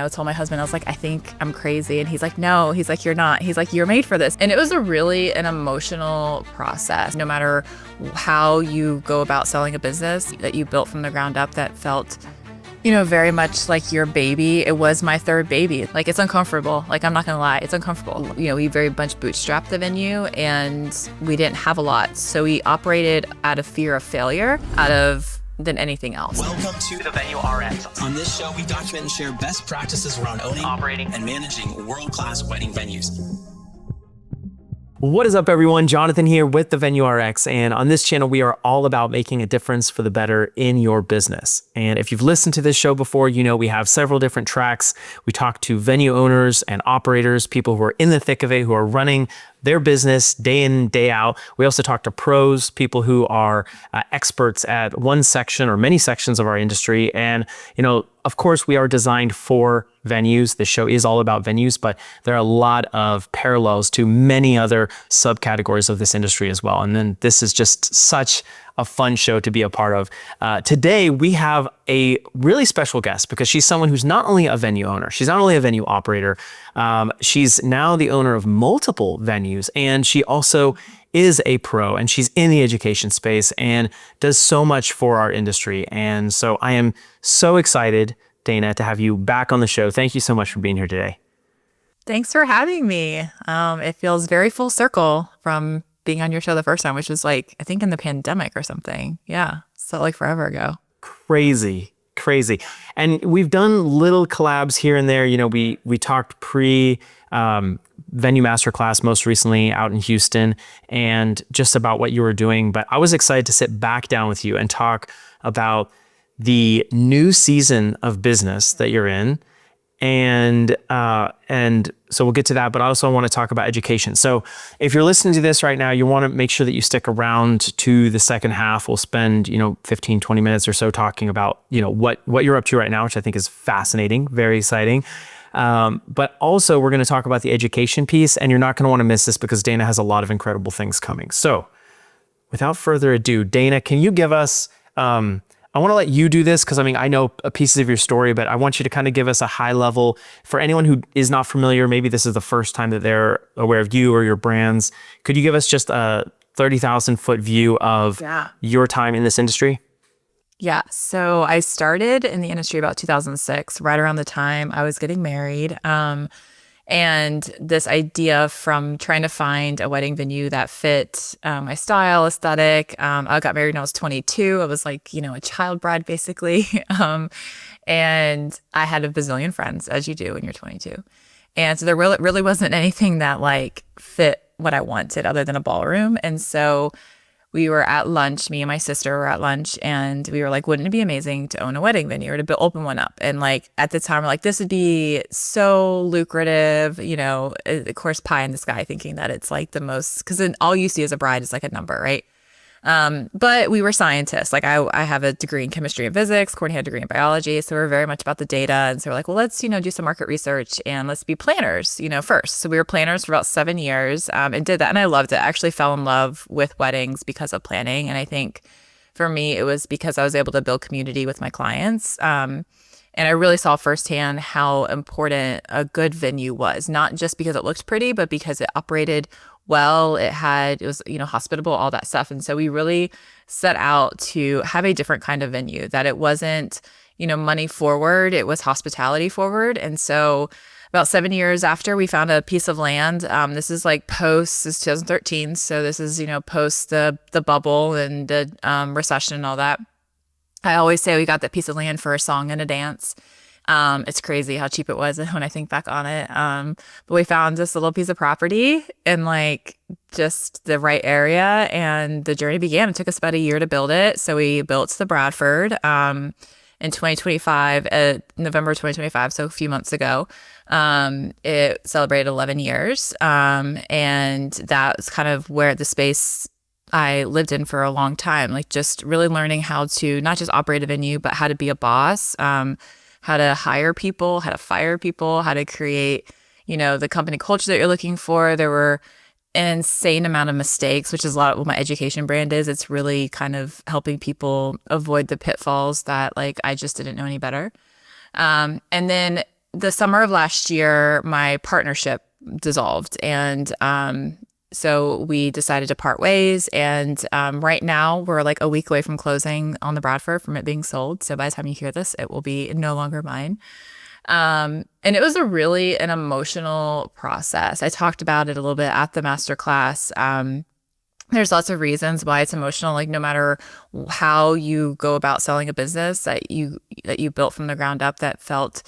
told my husband, I was like, I think I'm crazy. And he's like, no, he's like, you're not. He's like, you're made for this. And it was an emotional process. No matter how you go about selling a business that you built from the ground up that felt, very much like your baby. It was my third baby. Like, it's uncomfortable. Like, I'm not gonna lie, it's uncomfortable. We very much bootstrapped the venue and we didn't have a lot. So we operated out of fear of failure, than anything else. Welcome to the Venue RX. On this show, we document and share best practices around owning, operating, and managing world-class wedding venues. What is up, everyone? Jonathan here with the Venue RX, and on this channel, we are all about making a difference for the better in your business. And if you've listened to this show before, we have several different tracks. We talk to venue owners and operators, people who are in the thick of it, who are running their business day in, day out. We also talk to pros, people who are experts at one section or many sections of our industry. And, of course, we are designed for venues. This show is all about venues, but there are a lot of parallels to many other subcategories of this industry as well. And then this is just such a fun show to be a part of. Today, we have a really special guest because she's someone who's not only a venue owner, she's not only a venue operator, she's now the owner of multiple venues, and she also is a pro, and she's in the education space and does so much for our industry. And so I am so excited, Dana, to have you back on the show. Thank you so much for being here today. Thanks for having me. It feels very full circle from being on your show the first time, which was like, I think in the pandemic or something. Yeah. So like forever ago. Crazy. And we've done little collabs here and there. We talked Venue Masterclass most recently out in Houston and just about what you were doing. But I was excited to sit back down with you and talk about the new season of business that you're in. And so we'll get to that, but I also want to talk about education. So if you're listening to this right now, you want to make sure that you stick around to the second half. We'll spend, 15, 20 minutes or so talking about, what you're up to right now, which I think is fascinating, very exciting. But also we're going to talk about the education piece, and you're not going to want to miss this because Dana has a lot of incredible things coming. So without further ado, Dana, can you give us, I want to let you do this because I know pieces of your story, but I want you to kind of give us a high level for anyone who is not familiar. Maybe this is the first time that they're aware of you or your brands. Could you give us just a 30,000 foot view of your time in this industry? Yeah. So I started in the industry about 2006, right around the time I was getting married. And this idea from trying to find a wedding venue that fit my style, aesthetic. I got married when I was 22. I was like, a child bride basically. And I had a bazillion friends, as you do when you're 22. And so there really wasn't anything that like fit what I wanted other than a ballroom. And so we were at lunch, me and my sister were at lunch, and we were like, wouldn't it be amazing to own a wedding venue or to open one up? And like at the time, we're like, this would be so lucrative, of course, pie in the sky, thinking that it's like the most, because then all you see as a bride is like a number, right? But we were scientists. Like I have a degree in chemistry and physics, Courtney had a degree in biology. So we're very much about the data. And so we're like, well, let's, do some market research and let's be planners, first. So we were planners for about 7 years, and did that. And I loved it. I actually fell in love with weddings because of planning. And I think for me, it was because I was able to build community with my clients. And I really saw firsthand how important a good venue was, not just because it looked pretty, but because it operated well, it was, hospitable, all that stuff. And so we really set out to have a different kind of venue, that it wasn't, money forward, it was hospitality forward. And so about 7 years after, we found a piece of land. This is like this is 2013. So this is, post the bubble and the recession and all that. I always say we got that piece of land for a song and a dance. It's crazy how cheap it was when I think back on it. But we found this little piece of property in like just the right area, and the journey began. It took us about a year to build it. So we built the Bradford in 2025, November 2025, so a few months ago. It celebrated 11 years. And that's kind of where the space I lived in for a long time, like just really learning how to not just operate a venue, but how to be a boss, how to hire people, how to fire people, how to create, the company culture that you're looking for. There were an insane amount of mistakes, which is a lot of what my education brand is. It's really kind of helping people avoid the pitfalls that like I just didn't know any better. And then the summer of last year, my partnership dissolved, and so we decided to part ways. And right now, we're like a week away from closing on the Bradford, from it being sold. So by the time you hear this, it will be no longer mine. And it was a really an emotional process. I talked about it a little bit at the masterclass. There's lots of reasons why it's emotional. Like no matter how you go about selling a business that you built from the ground up, that felt,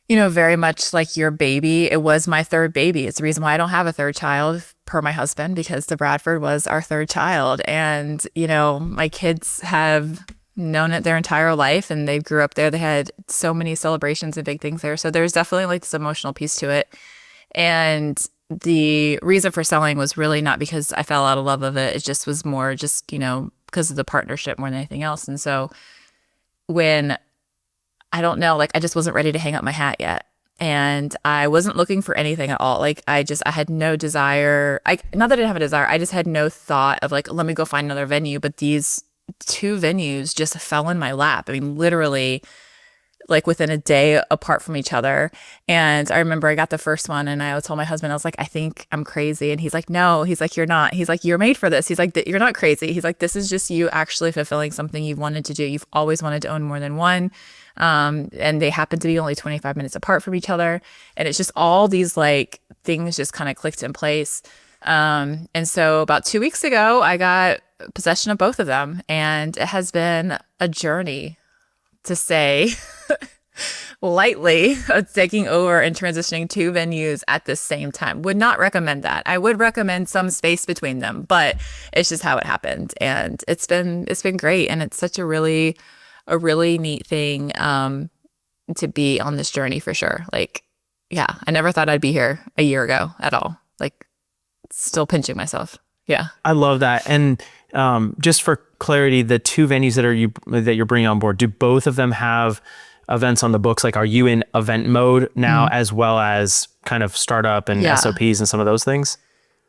very much like your baby. It was my third baby. It's the reason why I don't have a third child, per my husband, because the Bradford was our third child. And, my kids have known it their entire life, and they grew up there. They had so many celebrations and big things there. So there's definitely like this emotional piece to it. And the reason for selling was really not because I fell out of love of it. It just was more just, because of the partnership more than anything else. And so when I don't know, like I just wasn't ready to hang up my hat yet. And I wasn't looking for anything at all. Like I had no desire. Not that I didn't have a desire. I just had no thought of like, let me go find another venue. But these two venues just fell in my lap. I mean, literally like within a day apart from each other. And I remember I got the first one and I told my husband, I was like, I think I'm crazy. And he's like, no, he's like, you're not. He's like, you're made for this. He's like, you're not crazy. He's like, this is just you actually fulfilling something you've wanted to do. You've always wanted to own more than one. And they happen to be only 25 minutes apart from each other. And it's just all these like things just kind of clicked in place. And so about 2 weeks ago, I got possession of both of them. And it has been a journey, to say lightly, of taking over and transitioning two venues at the same time. Would not recommend that. I would recommend some space between them, but it's just how it happened. And it's been great. And it's such a really neat thing to be on this journey for sure. Like, yeah, I never thought I'd be here a year ago at all. Like, still pinching myself. Yeah. I love that. And just for clarity, the two venues that you're bringing on board, do both of them have events on the books? Like, are you in event mode now as well as kind of startup and SOPs and some of those things?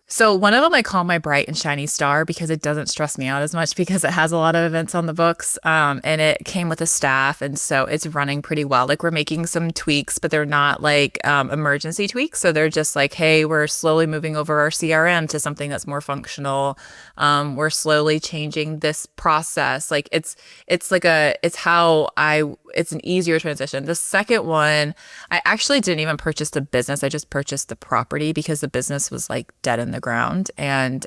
So one of them I call my bright and shiny star because it doesn't stress me out as much because it has a lot of events on the books, and it came with a staff. And so it's running pretty well. Like we're making some tweaks, but they're not like emergency tweaks. So they're just like, hey, we're slowly moving over our CRM to something that's more functional. We're slowly changing this process. Like it's an easier transition. The second one, I actually didn't even purchase the business. I just purchased the property because the business was like dead in the ground. And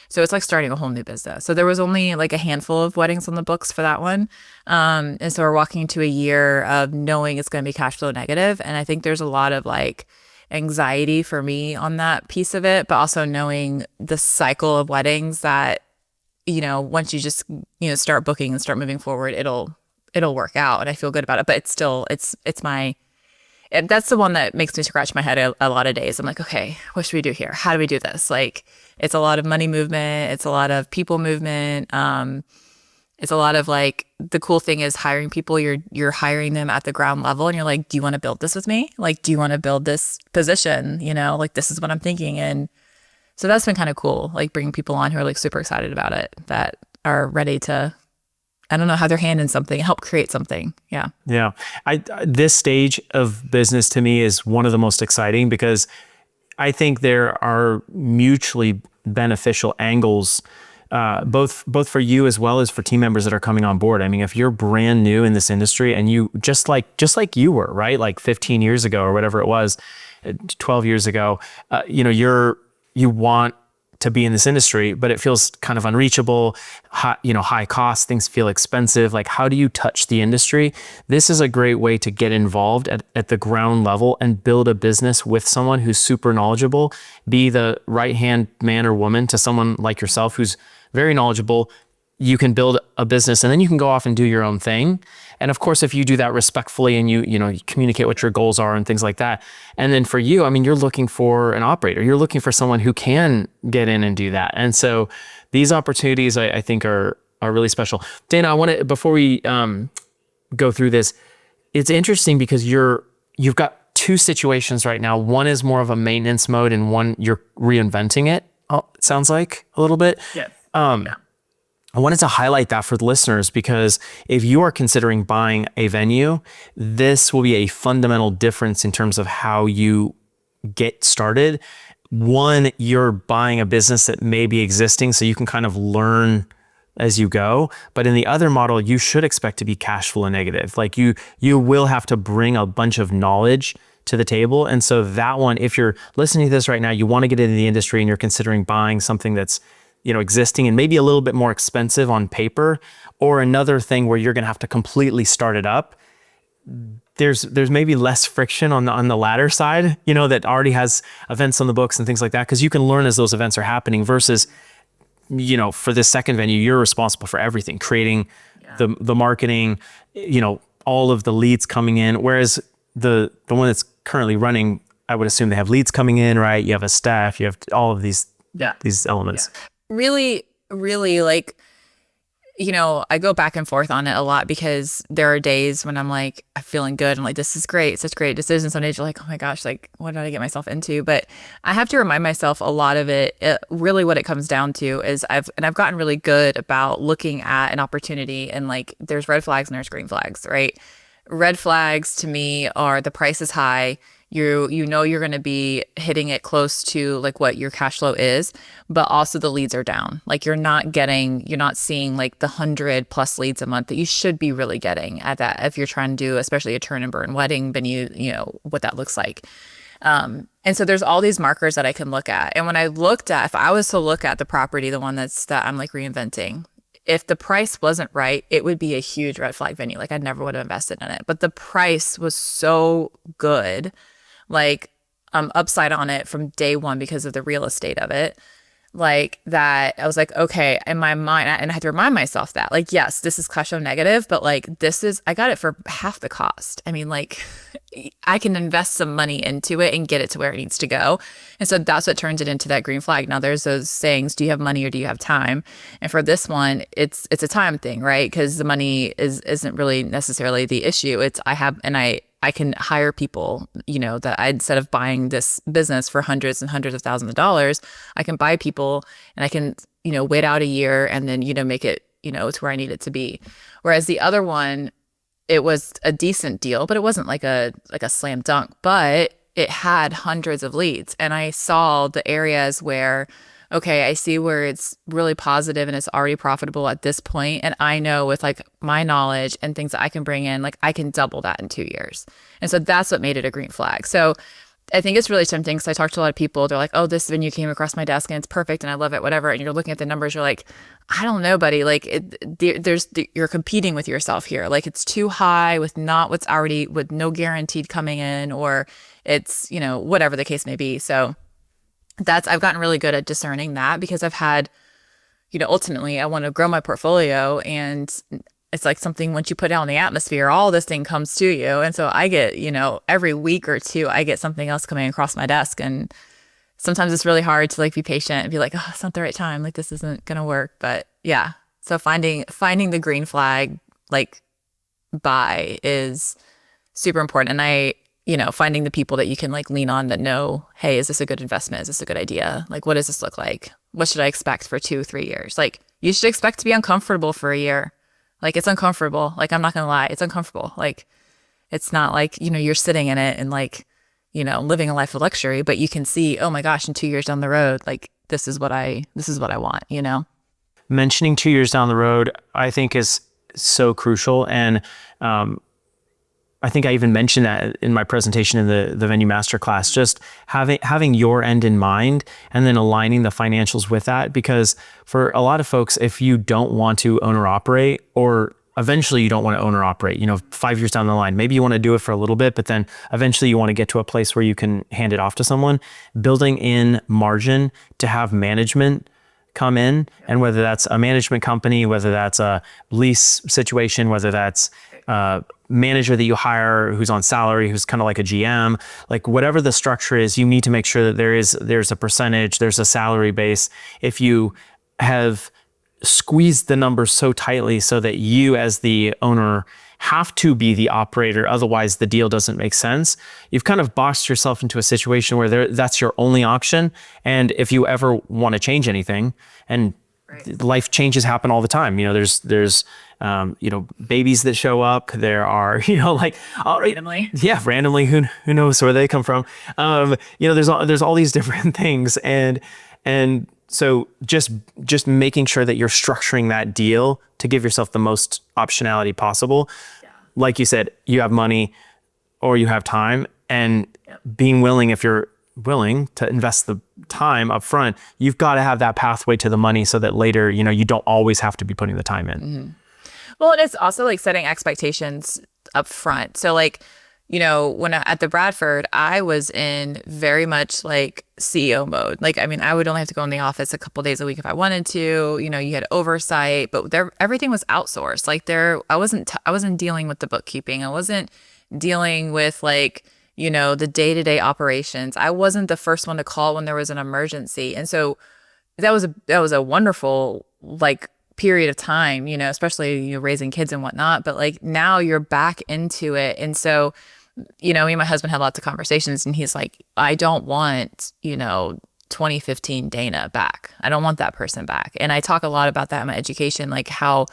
so it's like starting a whole new business. So there was only like a handful of weddings on the books for that one. And so we're walking into a year of knowing it's going to be cash flow negative. And I think there's a lot of like anxiety for me on that piece of it, but also knowing the cycle of weddings that, once you just, start booking and start moving forward, it'll work out. And I feel good about it, but it's still, that's the one that makes me scratch my head a lot of days. I'm like, okay, what should we do here? How do we do this? Like, it's a lot of money movement. It's a lot of people movement. It's a lot of like, the cool thing is hiring people, you're hiring them at the ground level and you're like, do you want to build this with me? Like, do you want to build this position? Like this is what I'm thinking. And so that's been kind of cool. Like bringing people on who are like super excited about it, that are ready to, I don't know, have their hand in something, help create something. Yeah. Yeah. This stage of business to me is one of the most exciting because I think there are mutually beneficial angles, both for you as well as for team members that are coming on board. I mean, if you're brand new in this industry and you just like you were, right? Like 15 years ago or whatever it was, 12 years ago, you want to be in this industry, but it feels kind of unreachable, high cost, things feel expensive. Like, how do you touch the industry? This is a great way to get involved at the ground level and build a business with someone who's super knowledgeable, be the right-hand man or woman to someone like yourself who's very knowledgeable. You can build a business and then you can go off and do your own thing. And of course, if you do that respectfully and you communicate what your goals are and things like that. And then for you, I mean, you're looking for an operator. You're looking for someone who can get in and do that. And so these opportunities I think are really special. Dana, I want to, before we go through this, it's interesting because you've got two situations right now. One is more of a maintenance mode and one you're reinventing it. It sounds like a little bit. Yeah. Yeah. I wanted to highlight that for the listeners, because if you are considering buying a venue, this will be a fundamental difference in terms of how you get started. One, you're buying a business that may be existing, so you can kind of learn as you go. But in the other model, you should expect to be cash flow negative. Like you will have to bring a bunch of knowledge to the table. And so that one, if you're listening to this right now, you want to get into the industry and you're considering buying something that's, existing and maybe a little bit more expensive on paper, or another thing where you're going to have to completely start it up, there's maybe less friction on the latter side, that already has events on the books and things like that, because you can learn as those events are happening versus, for this second venue, you're responsible for everything, creating the marketing, all of the leads coming in. Whereas the one that's currently running, I would assume they have leads coming in, right? You have a staff, you have all of these elements. Yeah. Really, really, like, I go back and forth on it a lot, because there are days when I'm like, I'm feeling good. I'm like, this is great. Such great decisions. Some days you're like, oh my gosh, like, what did I get myself into? But I have to remind myself a lot of it. Really what it comes down to is I've gotten really good about looking at an opportunity, and like, there's red flags and there's green flags, right? Red flags to me are the price is high. You're going to be hitting it close to like what your cash flow is, but also the leads are down. Like you're not seeing like the 100+ leads a month that you should be really getting at that, if you're trying to do, especially a turn and burn wedding venue, what that looks like. And so there's all these markers that I can look at. And when if I was to look at the property, the one that I'm like reinventing, if the price wasn't right, it would be a huge red flag venue. Like I never would have invested in it, but the price was so good, like upside on it from day one because of the real estate of it, like that. I was like, okay, in my mind, and I had to remind myself that, like, yes, this is cash flow negative, but like I got it for half the cost. I mean, like I can invest some money into it and get it to where it needs to go. And so that's what turns it into that green flag. Now there's those sayings, do you have money or do you have time? And for this one, it's a time thing, right? Because the money isn't really necessarily the issue. It's I can hire people, that instead of buying this business for hundreds and hundreds of thousands of dollars, I can buy people and I can, wait out a year and then, make it, to where I need it to be. Whereas the other one, it was a decent deal, but it wasn't like a slam dunk, but it had hundreds of leads. And I saw the areas where, okay, I see where it's really positive and it's already profitable at this point. And I know with like my knowledge and things that I can bring in, like I can double that in 2 years. And so that's what made it a green flag. So I think it's really tempting, because I talked to a lot of people. They're like, oh, this venue came across my desk and it's perfect and I love it, whatever. And you're looking at the numbers, you're like, I don't know, buddy. Like you're competing with yourself here. Like it's too high with no guaranteed coming in, or it's, whatever the case may be. So I've gotten really good at discerning that, because I've had, ultimately I want to grow my portfolio, and it's like something, once you put out in the atmosphere, all this thing comes to you. And so I get, every week or two, I get something else coming across my desk. And sometimes it's really hard to like be patient and be like, oh, it's not the right time. Like this isn't going to work. But yeah. So finding the green flag, like buy, is super important. And finding the people that you can like lean on that know, hey, is this a good investment? Is this a good idea? Like, what does this look like? What should I expect for 2-3 years? Like you should expect to be uncomfortable for a year. Like it's uncomfortable. Like I'm not going to lie. It's uncomfortable. Like it's not like, you're sitting in it and like, living a life of luxury, but you can see, oh my gosh, in 2 years down the road, like this is what I want, Mentioning 2 years down the road, I think is so crucial. And, I think I even mentioned that in my presentation in the Venue Masterclass, just having your end in mind and then aligning the financials with that. Because for a lot of folks, if you don't want to own or operate, or eventually you don't want to own or operate, 5 years down the line, maybe you want to do it for a little bit, but then eventually you want to get to a place where you can hand it off to someone, building in margin to have management come in. And whether that's a management company, whether that's a lease situation, whether that's manager that you hire who's on salary, who's kind of like a GM, like whatever the structure is, you need to make sure that there's a percentage, there's a salary base. If you have squeezed the numbers so tightly so that you as the owner have to be the operator, otherwise the deal doesn't make sense, you've kind of boxed yourself into a situation where that's your only option. And if you ever want to change anything, and life changes happen all the time. There's babies that show up. There are, like Randomly. yeah, randomly, who knows where they come from. There's all these different things. And so just making sure that you're structuring that deal to give yourself the most optionality possible. Yeah. Like you said, you have money or you have time, and being willing, if you're willing to invest the time up front, you've got to have that pathway to the money so that later, you don't always have to be putting the time in. Mm-hmm. Well, and it's also like setting expectations up front. So like, when at the Bradford, I was in very much like CEO mode. Like, I mean, I would only have to go in the office a couple days a week if I wanted to. You had oversight, but everything was outsourced. Like I wasn't dealing with the bookkeeping. I wasn't dealing with like, the day-to-day operations. I wasn't the first one to call when there was an emergency. And so that was a wonderful like period of time, especially raising kids and whatnot. But like now you're back into it. And so, me and my husband had lots of conversations, and he's like, I don't want, 2015 Dana back. I don't want that person back. And I talk a lot about that in my education, like how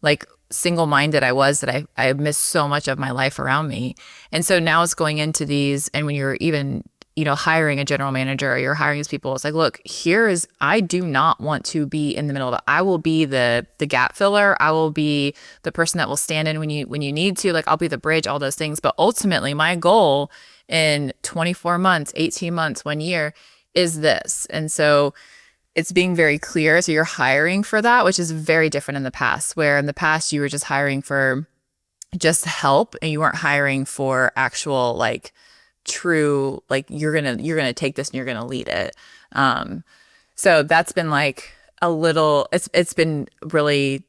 like single-minded I was, that I missed so much of my life around me. And so now it's going into these, and when you're even, hiring a general manager or you're hiring these people, it's like, look, I do not want to be in the middle of it. I will be the gap filler. I will be the person that will stand in when you need to, like I'll be the bridge, all those things. But ultimately my goal in 24 months, 18 months, 1 year is this. And so it's being very clear. So you're hiring for that, which is very different in the past, where in the past you were just hiring for just help, and you weren't hiring for actual like true, like you're gonna take this and you're gonna lead it. So that's been like it's been really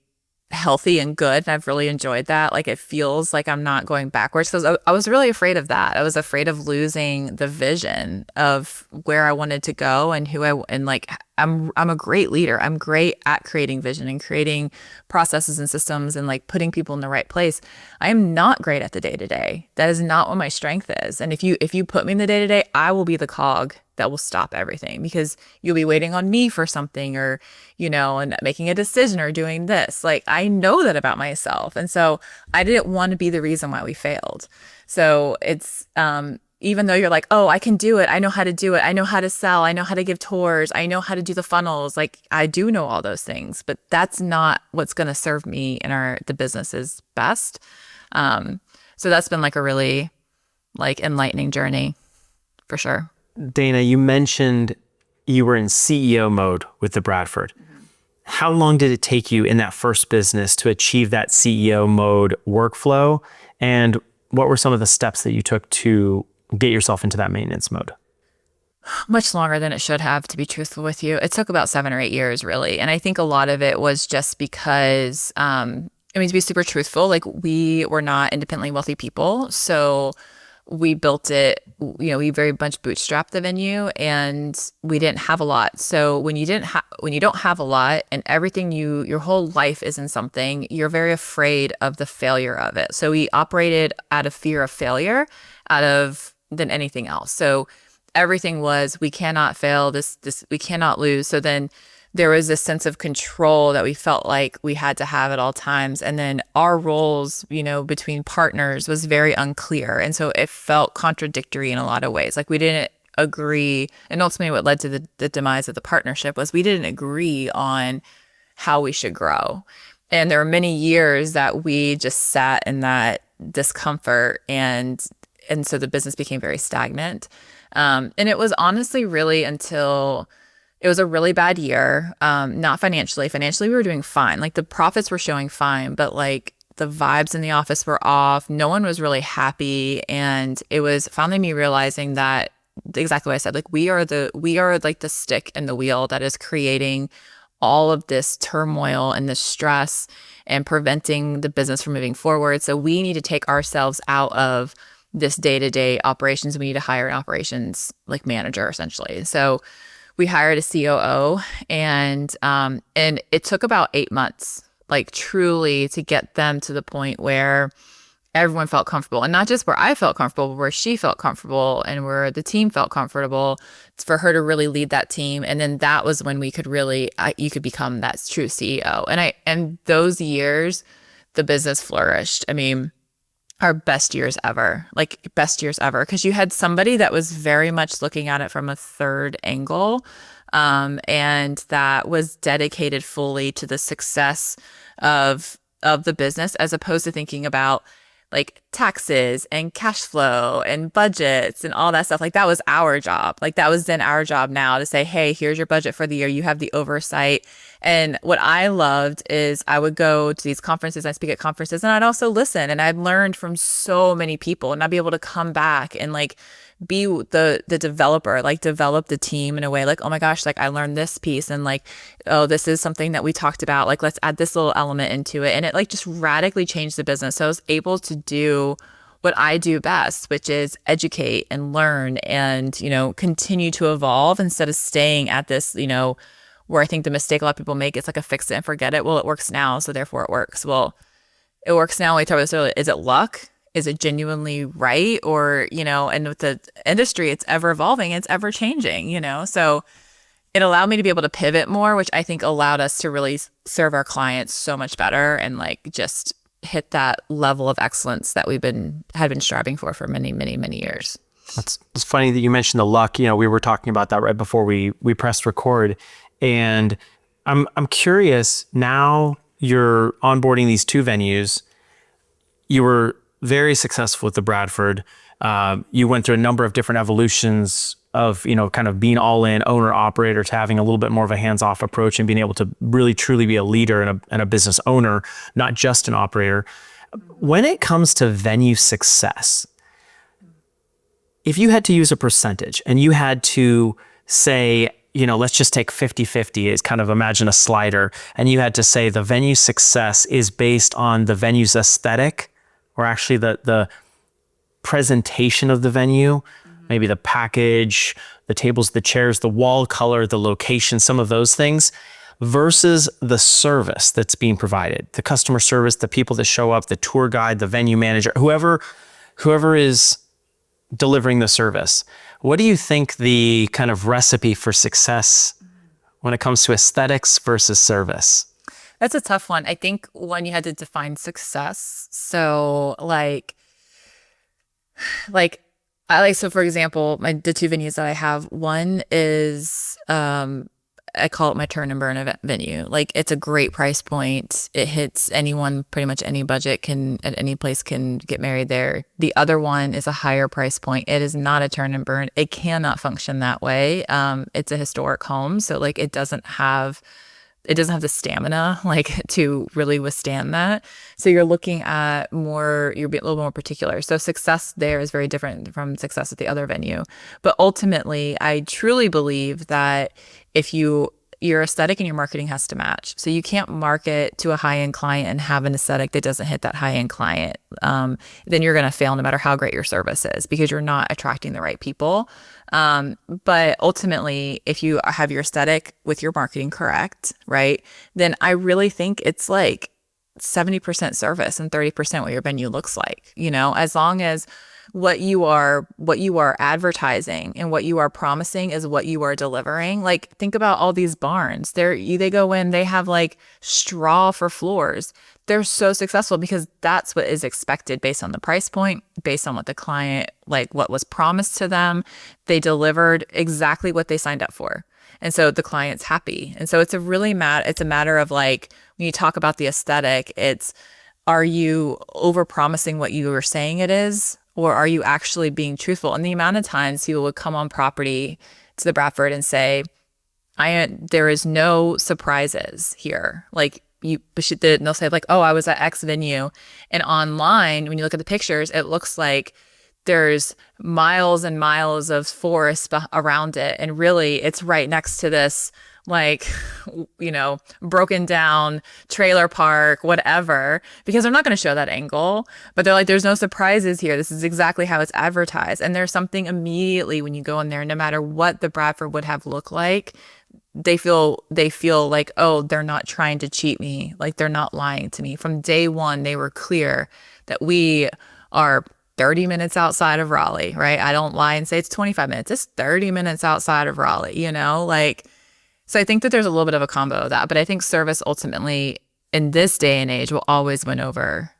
healthy and good, and I've really enjoyed that. Like it feels like I'm not going backwards, because I was really afraid of that. I was afraid of losing the vision of where I wanted to go and I'm a great leader. I'm great at creating vision and creating processes and systems and like putting people in the right place. I am not great at the day-to-day. That is not what my strength is. And if you put me in the day-to-day, I will be the cog that will stop everything, because you'll be waiting on me for something, or, and making a decision or doing this. Like I know that about myself. And so I didn't want to be the reason why we failed. So it's, even though you're like, oh, I can do it. I know how to do it. I know how to sell. I know how to give tours. I know how to do the funnels. Like I do know all those things, but that's not what's going to serve me in the business's best. So that's been like a really like enlightening journey for sure. Dana, you mentioned you were in CEO mode with the Bradford. Mm-hmm. How long did it take you in that first business to achieve that CEO mode workflow? And what were some of the steps that you took to get yourself into that maintenance mode? Much longer than it should have, to be truthful with you. It took about 7 or 8 years, really. And I think a lot of it was just because, to be super truthful, like we were not independently wealthy people. So we built it, we very much bootstrapped the venue, and we didn't have a lot. So when you don't have a lot and everything your whole life is in something, you're very afraid of the failure of it. So we operated out of fear of failure than anything else. So everything was, we cannot fail, this we cannot lose. So then there was this sense of control that we felt like we had to have at all times. And then our roles, between partners was very unclear. And so it felt contradictory in a lot of ways. Like we didn't agree. And ultimately what led to the demise of the partnership was we didn't agree on how we should grow. And there were many years that we just sat in that discomfort, and so the business became very stagnant. And it was honestly really until it was a really bad year, not financially. Financially, we were doing fine. Like the profits were showing fine, but like the vibes in the office were off. No one was really happy. And it was finally me realizing that exactly what I said, like we are like the stick in the wheel that is creating all of this turmoil and this stress and preventing the business from moving forward. So we need to take ourselves out of this day-to-day operations. We need to hire an operations like manager essentially. So we hired a COO, and it took about 8 months, like truly to get them to the point where everyone felt comfortable, and not just where I felt comfortable, but where she felt comfortable and where the team felt comfortable. It's for her to really lead that team. And then that was when we could really, you could become that true CEO. And those years, the business flourished. I mean, our best years ever, like best years ever, because you had somebody that was very much looking at it from a third angle, and that was dedicated fully to the success of the business, as opposed to thinking about like taxes and cash flow and budgets and all that stuff. Like that was our job. Like that was then our job now to say, hey, here's your budget for the year. You have the oversight. And what I loved is I would go to these conferences, I speak at conferences, and I'd also listen. And I'd learned from so many people, and I'd be able to come back and like be the developer, like develop the team in a way like, oh my gosh, like I learned this piece, and like, oh, this is something that we talked about. Like, let's add this little element into it. And it like just radically changed the business. So I was able to do what I do best, which is educate and learn and, you know, continue to evolve instead of staying at this, you know, where I think the mistake a lot of people make, it's like a fix it and forget it. Well, it works now, so therefore it works. Well, it works now. We talked about this earlier. Is it luck? Is it genuinely right? Or, you know, and with the industry, it's ever evolving, it's ever changing, you know? So it allowed me to be able to pivot more, which I think allowed us to really serve our clients so much better and like just hit that level of excellence that had been striving for many, many, many years. It's funny that you mentioned the luck. You know, we were talking about that right before we pressed record. And I'm curious, now you're onboarding these 2 venues. You were very successful with the Bradford. You went through a number of different evolutions of, you know, kind of being all in owner operator to having a little bit more of a hands-off approach and being able to really truly be a leader and a business owner, not just an operator. When it comes to venue success, if you had to use a percentage and you had to say, you know, let's just take 50-50 is kind of imagine a slider, and you had to say the venue success is based on the venue's aesthetic, or actually the presentation of the venue, maybe the package, the tables, the chairs, the wall color, the location, some of those things, versus the service that's being provided, the customer service, the people that show up, the tour guide, the venue manager, whoever is delivering the service. What do you think the kind of recipe for success when it comes to aesthetics versus service? That's a tough one. I think one, you had to define success. So so for example, the 2 venues that I have, one is, I call it my turn and burn event venue. Like it's a great price point. It hits anyone, pretty much any budget at any place can get married there. The other one is a higher price point. It is not a turn and burn. It cannot function that way. It's a historic home. So like it doesn't have the stamina like to really withstand that. So you're looking at you're being a little more particular. So success there is very different from success at the other venue. But ultimately, I truly believe that if your aesthetic and your marketing has to match. So you can't market to a high-end client and have an aesthetic that doesn't hit that high-end client. Then you're going to fail no matter how great your service is, because you're not attracting the right people. But ultimately, if you have your aesthetic with your marketing correct, right, then I really think it's like 70% service and 30% what your venue looks like, you know, as long as what you are advertising and what you are promising is what you are delivering. Like think about all these barns. They go in, they have like straw for floors. They're so successful because that's what is expected based on the price point, based on what the client, like what was promised to them. They delivered exactly what they signed up for. And so the client's happy. And so it's a matter of like, when you talk about the aesthetic, are you over promising what you were saying it is? Or are you actually being truthful? And the amount of times people would come on property to the Bradford and say, there is no surprises here. Like they'll say like, oh, I was at X venue. And online, when you look at the pictures, it looks like there's miles and miles of forest around it. And really it's right next to this, like, you know, broken down trailer park, whatever, because they're not going to show that angle, but they're like, there's no surprises here. This is exactly how it's advertised. And there's something immediately when you go in there, no matter what the Bradford would have looked like, they feel like, oh, they're not trying to cheat me. Like they're not lying to me. From day one, they were clear that we are 30 minutes outside of Raleigh, right? I don't lie and say it's 25 minutes. It's 30 minutes outside of Raleigh, like, so I think that there's a little bit of a combo of that, but I think service ultimately in this day and age will always win over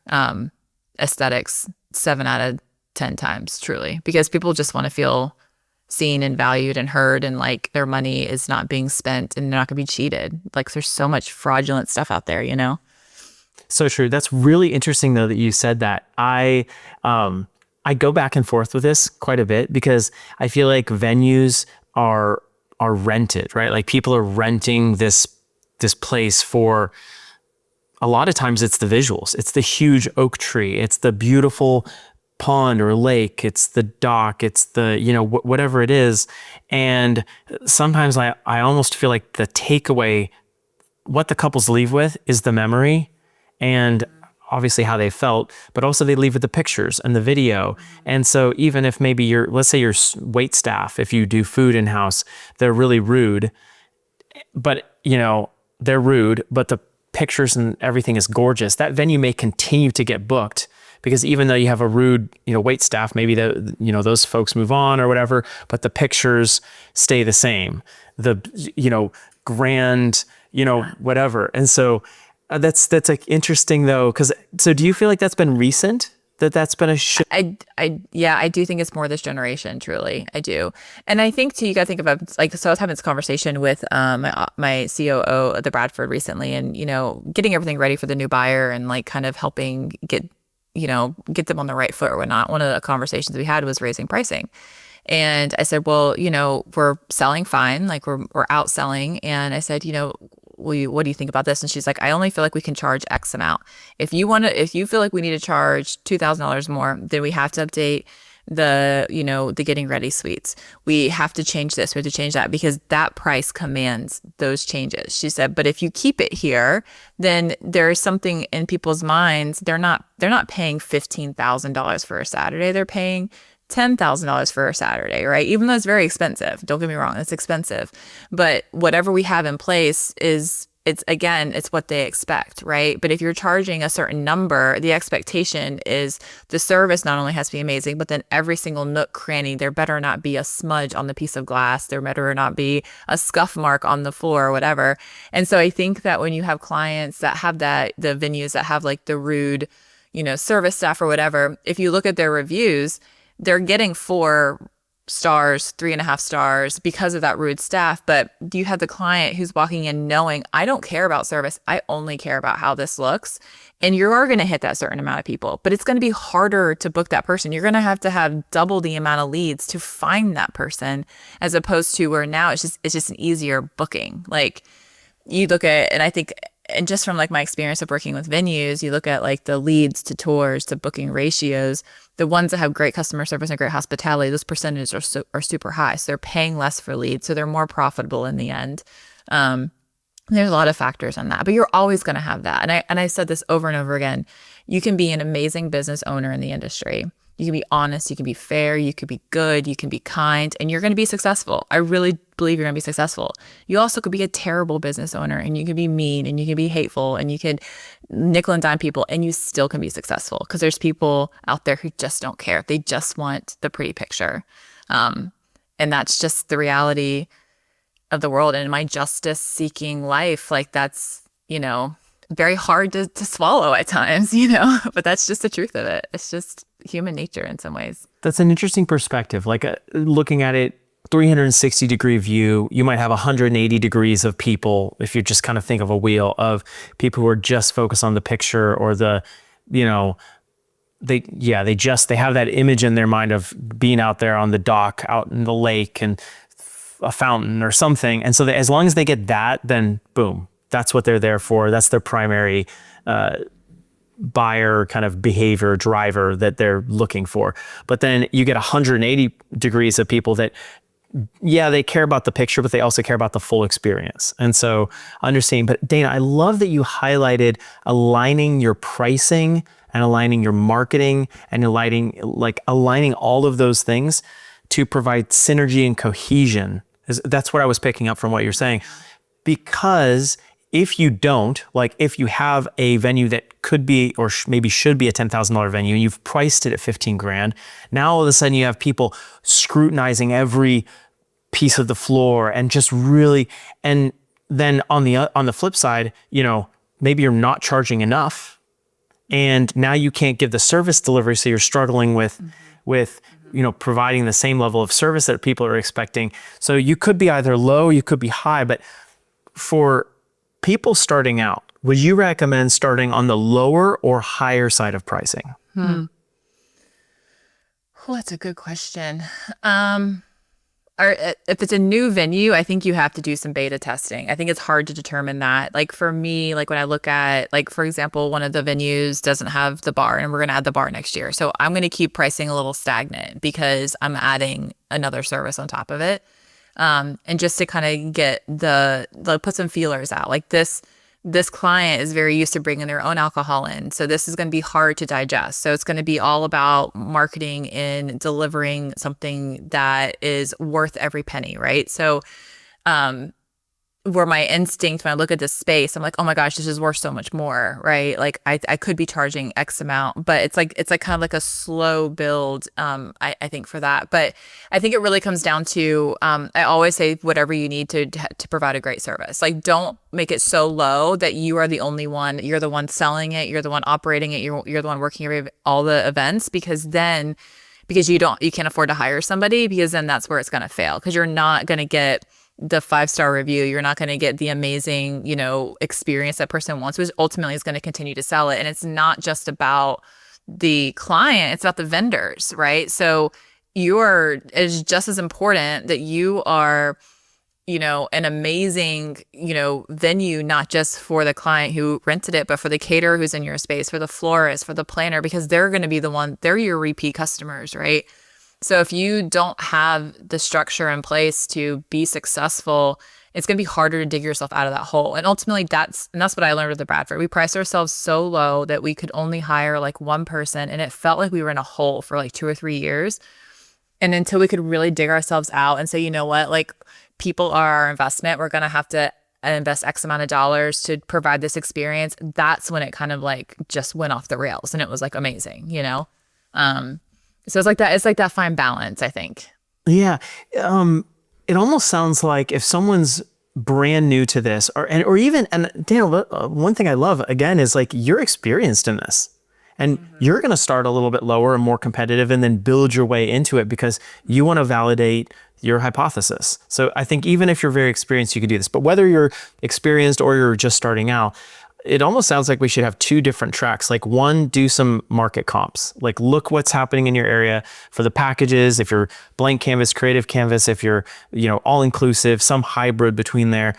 aesthetics 7 out of 10 times, truly, because people just want to feel seen and valued and heard, and like their money is not being spent and they're not going to be cheated. Like there's so much fraudulent stuff out there, So true. That's really interesting though that you said that. I go back and forth with this quite a bit because I feel like venues are rented, right? Like people are renting this place for, a lot of times it's the visuals. It's the huge oak tree. It's the beautiful pond or lake. It's the dock. It's the, whatever it is. And sometimes I almost feel like the takeaway, what the couples leave with is the memory and obviously how they felt, but also they leave with the pictures and the video. And so even if maybe let's say your wait staff, if you do food in-house, they're really rude, but they're rude, but the pictures and everything is gorgeous. That venue may continue to get booked because even though you have a rude, wait staff, maybe those folks move on or whatever, but the pictures stay the same. The, grand, whatever. And so that's like interesting though. So do you feel like that's been recent? That's been a shift? I do think it's more this generation, truly. I do. And I think too, you got to think about so I was having this conversation with my COO at the Bradford recently, and, getting everything ready for the new buyer and like kind of helping get them on the right foot or whatnot. One of the conversations we had was raising pricing. And I said, well, we're selling fine, like we're outselling. And I said, what do you think about this? And she's like, I only feel like we can charge X amount. If you feel like we need to charge $2,000 more, then we have to update the getting ready suites. We have to change this, we have to change that, because that price commands those changes. She said, but if you keep it here, then there's something in people's minds. They're not paying $15,000 for a Saturday. They're paying $10,000 for a Saturday, right? Even though it's very expensive. Don't get me wrong, it's expensive. But whatever we have in place it's what they expect, right? But if you're charging a certain number, the expectation is the service not only has to be amazing, but then every single nook, cranny, there better not be a smudge on the piece of glass. There better not be a scuff mark on the floor or whatever. And so I think that when you have clients that have that, the venues that have like the rude, service staff or whatever, if you look at their reviews, they're getting 4 stars, 3.5 stars because of that rude staff. But you have the client who's walking in knowing, I don't care about service. I only care about how this looks. And you are going to hit that certain amount of people, but it's going to be harder to book that person. You're going to have double the amount of leads to find that person, as opposed to where now it's just an easier booking. Like you look at, and I think, and just from like my experience of working with venues, you look at like the leads to tours to booking ratios, the ones that have great customer service and great hospitality, those percentages are super high. So they're paying less for leads. So they're more profitable in the end. There's a lot of factors on that, but you're always going to have that. And I said this over and over again, you can be an amazing business owner in the industry. You can be honest, you can be fair, you can be good, you can be kind, and you're going to be successful. I really believe you're going to be successful. You also could be a terrible business owner, and you can be mean, and you can be hateful, and you could nickel and dime people, and you still can be successful, because there's people out there who just don't care. They just want the pretty picture. And that's just the reality of the world. And in my justice-seeking life, like that's, very hard to swallow at times, but that's just the truth of it. It's just human nature in some ways. That's an interesting perspective. Like looking at it 360 degree view, you might have 180 degrees of people. If you just kind of think of a wheel of people who are just focused on the picture or they have that image in their mind of being out there on the dock, out in the lake and a fountain or something. And so as long as they get that, then boom, that's what they're there for. That's their primary buyer kind of behavior driver that they're looking for. But then you get 180 degrees of people that, they care about the picture, but they also care about the full experience. And so understanding, but Dana, I love that you highlighted aligning your pricing and aligning your marketing and aligning all of those things to provide synergy and cohesion. That's what I was picking up from what you're saying. Because if you don't, like if you have a venue that could be or maybe should be a $10,000 venue and you've priced it at 15 grand, now all of a sudden you have people scrutinizing every piece of the floor and just really, and then on the flip side, you know, maybe you're not charging enough and now you can't give the service delivery. So you're struggling with, you know, providing the same level of service that people are expecting. So you could be either low, you could be high, but for people starting out, would you recommend starting on the lower or higher side of pricing? Well, that's a good question. If it's a new venue, I think you have to do some beta testing. I think it's hard to determine that. Like for me, like when I look at, like, for example, one of the venues doesn't have the bar and we're going to add the bar next year. So I'm going to keep pricing a little stagnant because I'm adding another service on top of it. And just to kind of get put some feelers out. Like this client is very used to bringing their own alcohol in. So this is going to be hard to digest. So it's going to be all about marketing and delivering something that is worth every penny, right? So where my instinct, when I look at this space, I'm like, oh my gosh, this is worth so much more, right? Like I could be charging X amount, but it's like kind of like a slow build, I think for that. But I think it really comes down to, I always say whatever you need to provide a great service. Like don't make it so low that you are the only one, you're the one selling it, you're the one operating it, you're the one working all the events, because you can't afford to hire somebody, because then that's where it's going to fail, because you're not going to get the 5-star review. You're not going to get the amazing, you know, experience that person wants, which ultimately is going to continue to sell it. And it's not just about the client, it's about the vendors, right? So it's just as important that you are, you know, an amazing, you know, venue, not just for the client who rented it, but for the caterer who's in your space, for the florist, for the planner, because they're going to be they're your repeat customers, right? So if you don't have the structure in place to be successful, it's going to be harder to dig yourself out of that hole. And ultimately that's what I learned with the Bradford. We priced ourselves so low that we could only hire like one person. And it felt like we were in a hole for like 2 or 3 years. And until we could really dig ourselves out and say, you know what, like people are our investment, we're going to have to invest X amount of dollars to provide this experience. That's when it kind of like just went off the rails and it was like amazing, you know? So it's like that. It's like that fine balance, I think. Yeah. It almost sounds like if someone's brand new to this or even, and Dana, one thing I love again is like you're experienced in this and you're going to start a little bit lower and more competitive and then build your way into it because you want to validate your hypothesis. So I think even if you're very experienced, you could do this, but whether you're experienced or you're just starting out, it almost sounds like we should have 2 different tracks. Like one, do some market comps. Like look what's happening in your area for the packages. If you're blank canvas, creative canvas, if you're, you know, all inclusive, some hybrid between there,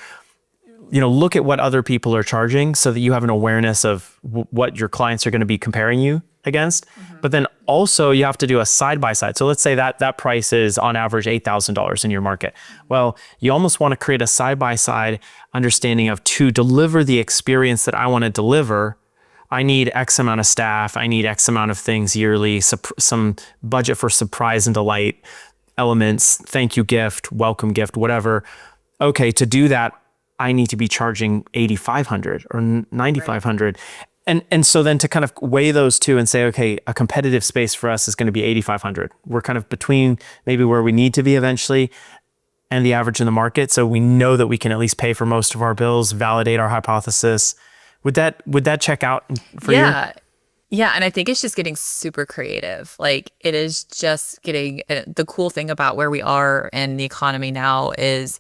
you know, look at what other people are charging so that you have an awareness of what your clients are going to be comparing you against. But then also you have to do a side by side. So let's say that price is on average $8,000 in your market. Well, you almost want to create a side by side understanding of, to deliver the experience that I want to deliver, I need X amount of staff. I need X amount of things yearly, some budget for surprise and delight elements, thank you gift, welcome gift, whatever. Okay, to do that, I need to be charging $8,500 or $9,500. And so then to kind of weigh those two and say, okay, a competitive space for us is going to be $8,500. We're kind of between maybe where we need to be eventually and the average in the market. So we know that we can at least pay for most of our bills, validate our hypothesis. Would that check out for you? Yeah. And I think it's just getting super creative. Like it is just getting, the cool thing about where we are in the economy now is,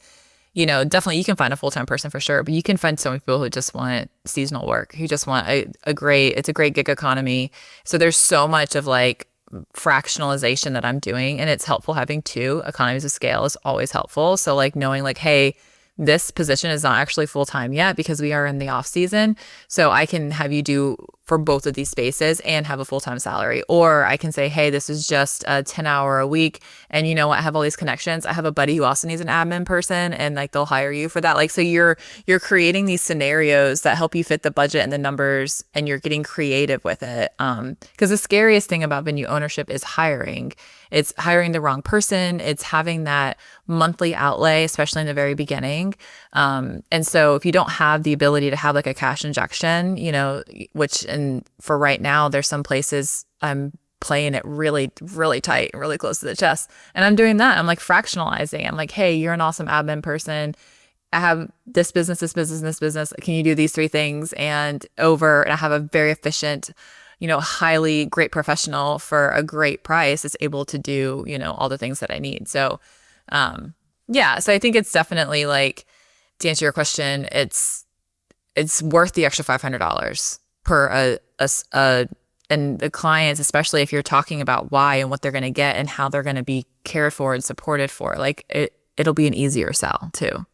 you know, definitely you can find a full-time person for sure, but you can find so many people who just want seasonal work, who just want it's a great gig economy. So there's so much of like fractionalization that I'm doing, and it's helpful having 2 economies of scale is always helpful. So like knowing like, hey, this position is not actually full-time yet because we are in the off season. So I can have you do for both of these spaces and have a full-time salary. Or I can say, hey, this is just a 10-hour a week. And you know what? I have all these connections. I have a buddy who also needs an admin person, and like they'll hire you for that. Like, so you're creating these scenarios that help you fit the budget and the numbers, and you're getting creative with it. Because the scariest thing about venue ownership is hiring. It's hiring the wrong person. It's having that monthly outlay, especially in the very beginning. And so if you don't have the ability to have like a cash injection, you know, which, and for right now, there's some places I'm playing it really, really tight, really close to the chest. And I'm doing that. I'm like fractionalizing. I'm like, hey, you're an awesome admin person. I have this business, this business, this business. Can you do these 3 things? And I have a very efficient, you know, highly great professional for a great price is able to do, you know, all the things that I need. So, yeah. So I think it's definitely like, to answer your question, it's worth the extra $500 per and the clients, especially if you're talking about why and what they're going to get and how they're going to be cared for and supported for, like it'll be an easier sell too.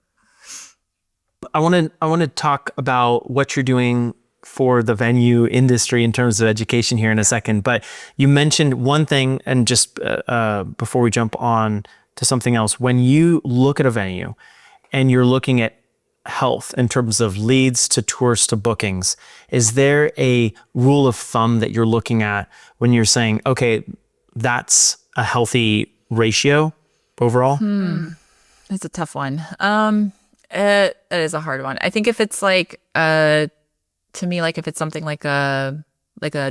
I want to talk about what you're doing for the venue industry in terms of education here in a second, but you mentioned one thing, and just before we jump on to something else, when you look at a venue and you're looking at health in terms of leads to tours to bookings, is there a rule of thumb that you're looking at when you're saying, okay, that's a healthy ratio overall? It's a tough one. It is a hard one. I think if it's like, to me, like if it's something like a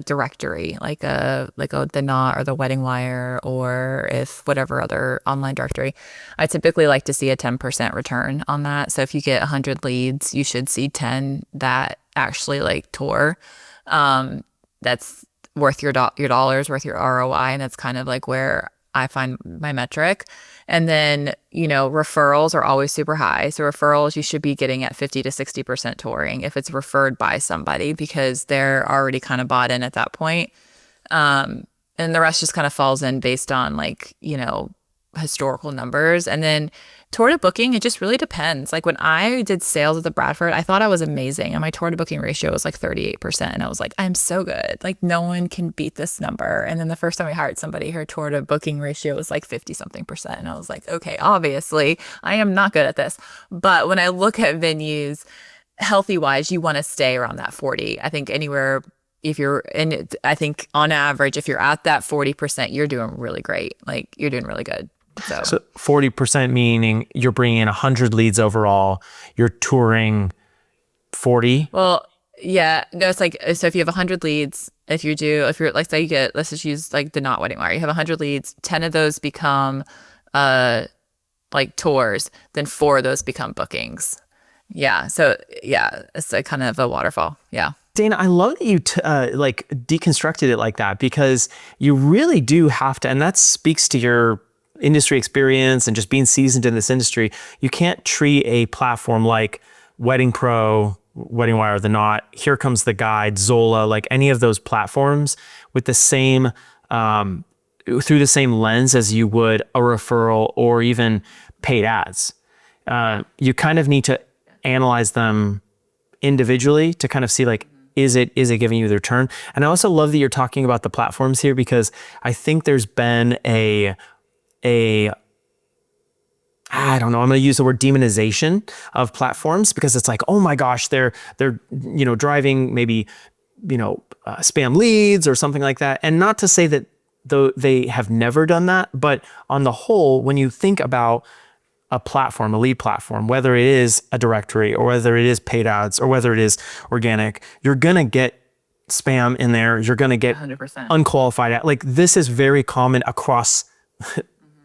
directory, like the Knot or the Wedding Wire, or if whatever other online directory, I typically like to see a 10% return on that. So if you get 100 leads, you should see 10 that actually like tour. That's worth your dollars, worth your ROI. And that's kind of like where I find my metric. And then, you know, referrals are always super high. So referrals, you should be getting at 50 to 60% touring if it's referred by somebody, because they're already kind of bought in at that point. And the rest just kind of falls in based on like, you know, historical numbers. And then tour to booking, it just really depends. Like when I did sales at the Bradford, I thought I was amazing. And my tour to booking ratio was like 38%. And I was like, I'm so good. Like no one can beat this number. And then the first time I hired somebody, her tour to booking ratio was like 50 something percent. And I was like, okay, obviously I am not good at this. But when I look at venues, healthy wise, you want to stay around that 40. I think anywhere, if you're in it, I think on average, if you're at that 40%, you're doing really great. Like you're doing really good. So 40% meaning you're bringing in 100 leads overall, you're touring 40. Well, yeah, no, it's like, so if you have 100 leads, if you're like, say you get, let's just use like the Knot Wedding Wire, you have 100 leads, 10 of those become like tours, then 4 of those become bookings. Yeah. So yeah, it's a kind of a waterfall. Yeah. Dana, I love that you like deconstructed it like that, because you really do have to, and that speaks to your industry experience and just being seasoned in this industry. You can't treat a platform like Wedding Pro, Wedding Wire, The Knot, Here Comes the Guide, Zola, like any of those platforms with the same, through the same lens as you would a referral or even paid ads. You kind of need to analyze them individually to kind of see like, is it giving you the return? And I also love that you're talking about the platforms here, because I think there's been I don't know, I'm going to use the word demonization of platforms, because it's like, oh my gosh, they're you know, driving maybe, you know, spam leads or something like that. And not to say that though they have never done that, but on the whole, when you think about a platform, a lead platform, whether it is a directory or whether it is paid ads or whether it is organic, you're going to get spam in there. You're going to get 100%. unqualified ad. Like this is very common across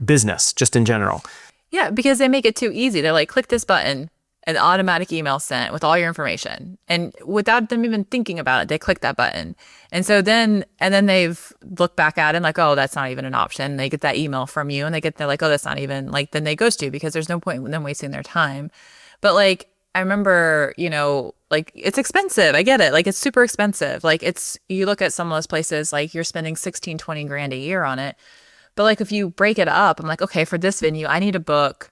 business, just in general. Yeah, because they make it too easy. They're like, click this button, an automatic email sent with all your information. And without them even thinking about it, they click that button. And so then they've looked back at it and like, oh, that's not even an option. They get that email from you and they're like, oh, that's not even, like, then they ghost you, because there's no point in them wasting their time. But like, I remember, you know, like it's expensive. I get it. Like it's super expensive. Like you look at some of those places, like you're spending 16, 20 grand a year on it. But like if you break it up, I'm like, okay, for this venue, I need to book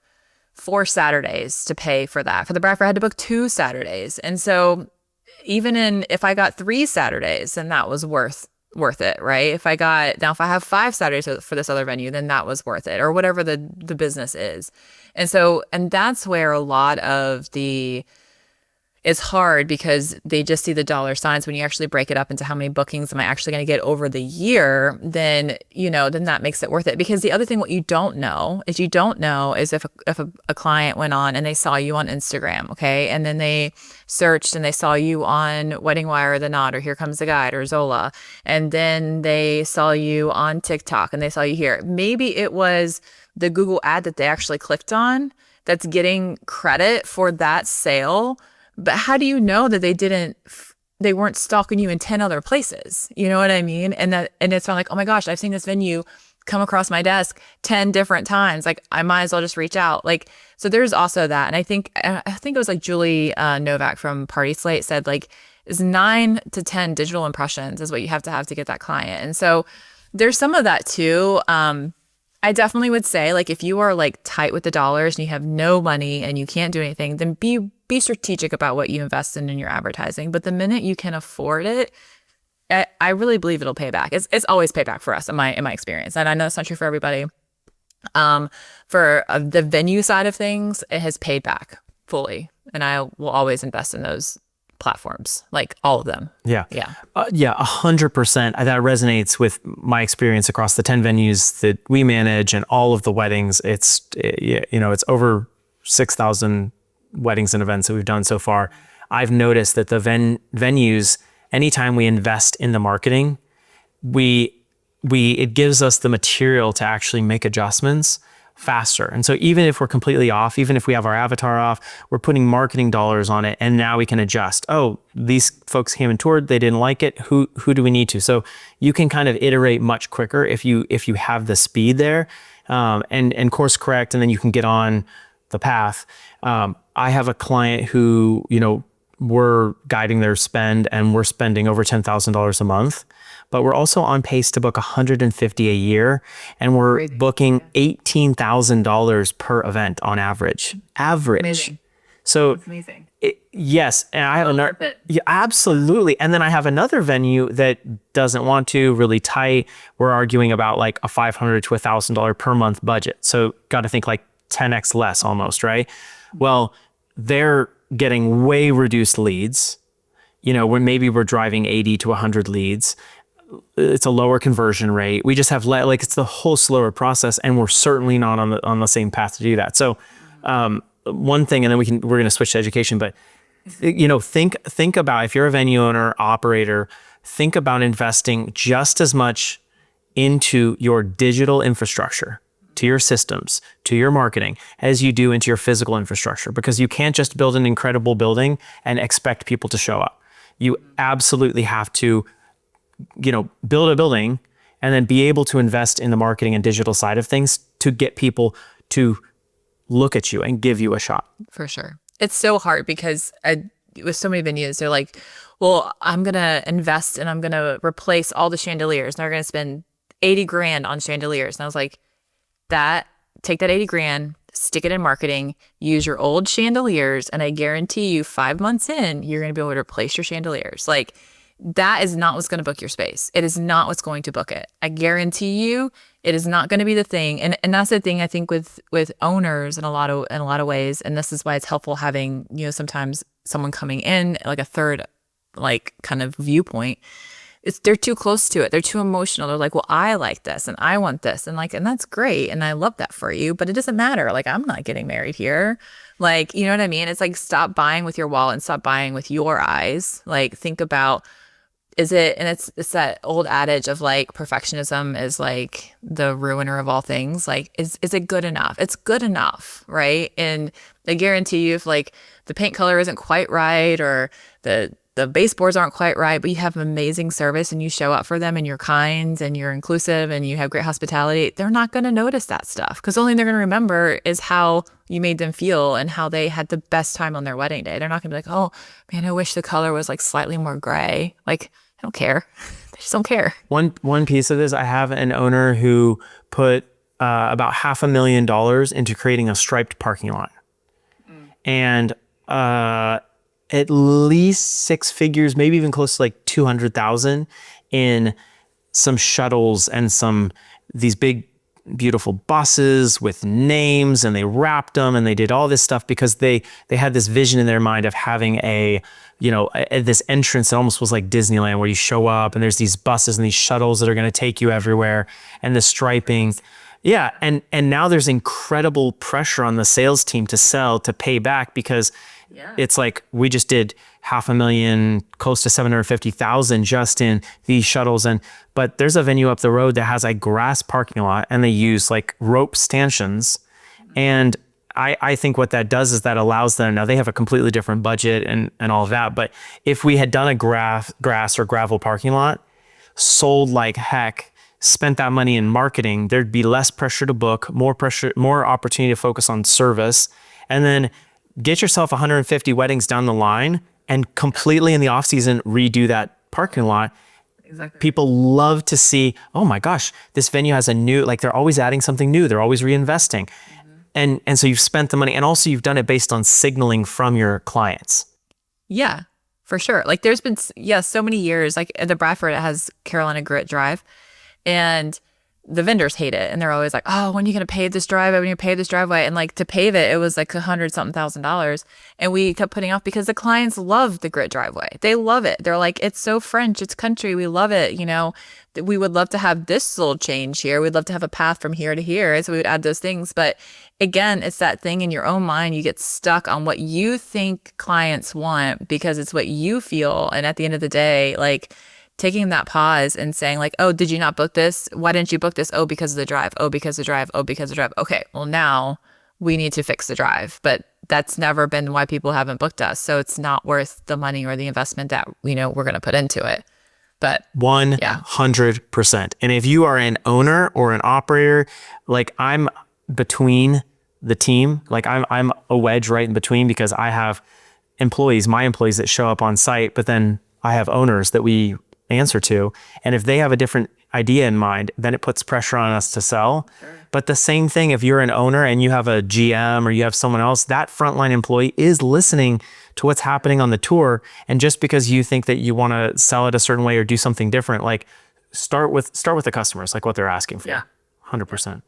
4 Saturdays to pay for that. For the Bradford, I had to book 2 Saturdays. And so if I got 3 Saturdays, then that was worth it, right? If I have 5 Saturdays for this other venue, then that was worth it, or whatever the business is. And that's where a lot of it's hard, because they just see the dollar signs. When you actually break it up into how many bookings am I actually going to get over the year, then that makes it worth it. Because the other thing, what you don't know is if a client went on and they saw you on Instagram, okay, and then they searched and they saw you on Wedding Wire or The Knot or Here Comes the Guide or Zola, and then they saw you on TikTok and they saw you here. Maybe it was the Google ad that they actually clicked on that's getting credit for that sale. But how do you know that they weren't stalking you in 10 other places? You know what I mean? And it's not like, oh my gosh, I've seen this venue come across my desk 10 different times. Like, I might as well just reach out. Like, so there's also that. And I think it was like Julie Novak from Party Slate said, like, is 9 to 10 digital impressions is what you have to get that client. And so there's some of that too. I definitely would say, like, if you are like tight with the dollars and you have no money and you can't do anything, then be strategic about what you invest in your advertising. But the minute you can afford it, I really believe it'll pay back. It's always pay back for us in my experience. And I know it's not true for everybody. For the venue side of things, it has paid back fully. And I will always invest in those platforms, like all of them. Yeah. Yeah. 100%. That resonates with my experience across the 10 venues that we manage and all of the weddings. It's over 6,000 weddings and events that we've done so far. I've noticed that the venues, anytime we invest in the marketing, it gives us the material to actually make adjustments faster. And so even if we're completely off, even if we have our avatar off, we're putting marketing dollars on it, and now we can adjust. Oh, these folks came and toured, they didn't like it. Who do we need to? So you can kind of iterate much quicker if you have the speed there, and course correct, and then you can get on the path. I have a client who, we're guiding their spend, and we're spending over $10,000 a month, but we're also on pace to book $150 a year, and we're booking $18,000 per event on average. Amazing. So That's amazing. Yes, and I have another. Yeah, absolutely. And then I have another venue that doesn't want to, really tight. We're arguing about like a $500 to $1,000 per month budget. So got to think like 10x less almost, right? Well, they're getting way reduced leads. When maybe we're driving 80 to 100 leads. It's a lower conversion rate. We just have it's the whole slower process, and we're certainly not on the same path to do that. So one thing, and then we're going to switch to education, but think about, if you're a venue owner, operator, think about investing just as much into your digital infrastructure, to your systems, to your marketing, as you do into your physical infrastructure, because you can't just build an incredible building and expect people to show up. You absolutely have to build a building and then be able to invest in the marketing and digital side of things to get people to look at you and give you a shot. For sure. It's so hard because with so many venues, they're like, well, I'm going to invest and I'm going to replace all the chandeliers, and they're going to spend 80 grand on chandeliers. And I was like, take that 80 grand, stick it in marketing, use your old chandeliers, and I guarantee you 5 months in, you're going to be able to replace your chandeliers. Like, that is not what's going to book your space. It is not what's going to book it. I guarantee you, it is not going to be the thing. And that's the thing, I think, with owners in a lot of ways. And this is why it's helpful having, sometimes someone coming in, like a third, like, kind of viewpoint. They're too close to it. They're too emotional. They're like, well, I like this and I want this. And that's great. And I love that for you, but it doesn't matter. Like, I'm not getting married here. Like, you know what I mean? It's like, stop buying with your wallet and stop buying with your eyes. Like, think about, it's that old adage of like, perfectionism is like the ruiner of all things. Like, is it good enough? It's good enough, right? And I guarantee you, if like the paint color isn't quite right, or the baseboards aren't quite right, but you have amazing service and you show up for them and you're kind and you're inclusive and you have great hospitality, they're not going to notice that stuff, because the only thing they're going to remember is how you made them feel and how they had the best time on their wedding day. They're not going to be like, oh man, I wish the color was like slightly more gray. Like, I don't care. They just don't care. One piece of this, I have an owner who put about $500,000 into creating a striped parking lot. And at least six figures, maybe even close to like 200,000 in some shuttles and these big beautiful buses with names, and they wrapped them and they did all this stuff because they had this vision in their mind of having this entrance that almost was like Disneyland, where you show up and there's these buses and these shuttles that are going to take you everywhere, and the striping. Yeah. And now there's incredible pressure on the sales team to sell, to pay back, because it's like, we just did 500,000, close to 750,000 just in these shuttles. But there's a venue up the road that has a grass parking lot, and they use like rope stanchions. And I think what that does is that allows them, now they have a completely different budget and all of that. But if we had done a grass or gravel parking lot, sold like heck, spent that money in marketing, there'd be less pressure to book, more opportunity to focus on service, and then get yourself 150 weddings down the line and completely in the off season redo that parking lot. Exactly. People love to see, oh my gosh, this venue has a new, like they're always adding something new. They're always reinvesting. And so you've spent the money, and also you've done it based on signaling from your clients. Yeah, for sure. Like there's been, so many years, like at the Bradford, it has Carolina Grit Drive, and the vendors hate it. And they're always like, oh, when are you going to pave this driveway? When you pave this driveway? And like to pave it, it was like $100,000. And we kept putting off because the clients love the grit driveway. They love it. They're like, it's so French, it's country. We love it. We would love to have this little change here. We'd love to have a path from here to here. So we would add those things. But again, it's that thing in your own mind. You get stuck on what you think clients want because it's what you feel. And at the end of the day, like, taking that pause and saying like, oh, did you not book this? Why didn't you book this? Oh, because of the drive. Oh, because of the drive. Oh, because of the drive. Okay, well now we need to fix the drive. But that's never been why people haven't booked us. So it's not worth the money or the investment that, we're going to put into it. But 100%. And if you are an owner or an operator, like I'm between the team, like I'm a wedge right in between, because I have my employees that show up on site, but then I have owners that we answer to. And if they have a different idea in mind, then it puts pressure on us to sell. Sure. But the same thing, if you're an owner and you have a GM or you have someone else, that frontline employee is listening to what's happening on the tour. And just because you think that you want to sell it a certain way or do something different, like start with the customers, like what they're asking for. Yeah. 100%.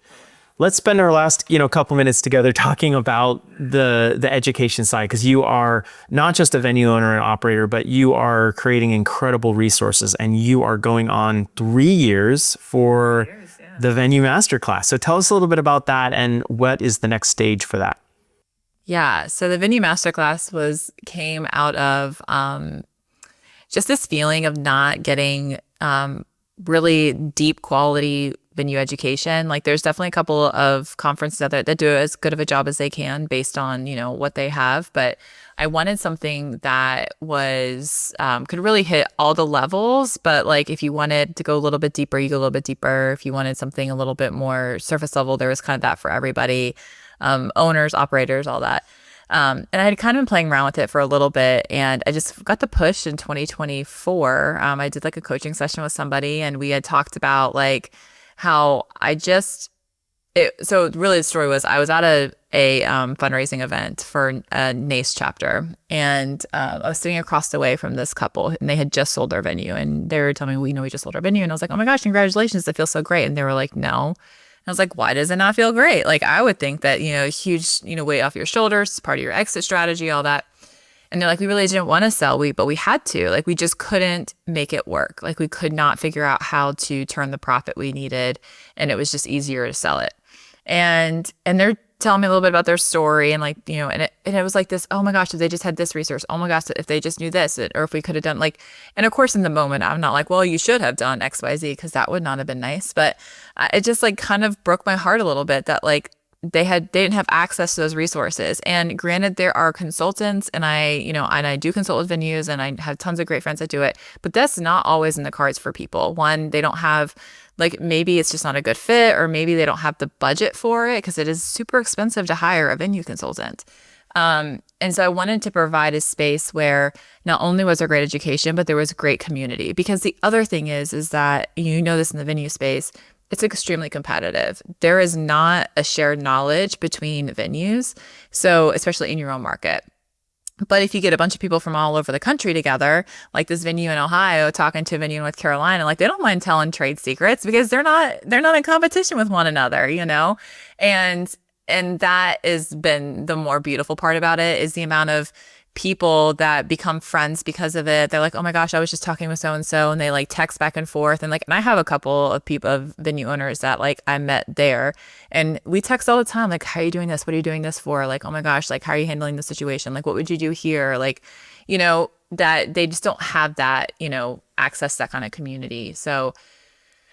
Let's spend our last, couple minutes together talking about the education side, because you are not just a venue owner and operator, but you are creating incredible resources, and you are going on 3 years for the Venue Masterclass. So tell us a little bit about that, and what is the next stage for that? Yeah, so the Venue Masterclass came out of just this feeling of not getting really deep quality venue education. Like there's definitely a couple of conferences out there that do as good of a job as they can based on, what they have. But I wanted something that was, could really hit all the levels. But like, if you wanted to go a little bit deeper, you go a little bit deeper. If you wanted something a little bit more surface level, there was kind of that for everybody, owners, operators, all that. And I had kind of been playing around with it for a little bit, and I just got the push in 2024. I did like a coaching session with somebody, and we had talked about like how so really the story was I was at a fundraising event for a NACE chapter, and I was sitting across the way from this couple, and they had just sold their venue, and they were telling me, we just sold our venue. And I was like, oh my gosh, congratulations. It feels so great. And they were like, no. I was like, why does it not feel great? Like I would think that, huge, weight off your shoulders, part of your exit strategy, all that. And they're like, we really didn't want to sell, but we had to. Like we just couldn't make it work. Like we could not figure out how to turn the profit we needed, and it was just easier to sell it. And they're telling me a little bit about their story, and like, and it was like this, oh my gosh, if they just had this resource, oh my gosh, if they just knew this, or if we could have done like, and of course in the moment, I'm not like, well, you should have done X, Y, Z, because that would not have been nice. But it just like kind of broke my heart a little bit that like, they didn't have access to those resources. And granted, there are consultants, and I do consult with venues, and I have tons of great friends that do it, but that's not always in the cards for people. One, they don't have, like, maybe it's just not a good fit, or maybe they don't have the budget for it, because it is super expensive to hire a venue consultant. And so I wanted to provide a space where not only was there great education, but there was great community. Because the other thing is that, this in the venue space, it's extremely competitive. There is not a shared knowledge between venues. So especially in your own market. But if you get a bunch of people from all over the country together, like this venue in Ohio talking to a venue in North Carolina, like they don't mind telling trade secrets because they're not in competition with one another, you know? And that has been the more beautiful part about it, is the amount of people that become friends because of it. They're like, oh my gosh, I was just talking with so and so, and they like text back and forth. And I have a couple of people, of venue owners that like I met there, and we text all the time, like, how are you doing this? What are you doing this for? Like, oh my gosh, like, how are you handling the situation? Like, what would you do here? Like, that they just don't have that, access to that kind of community. So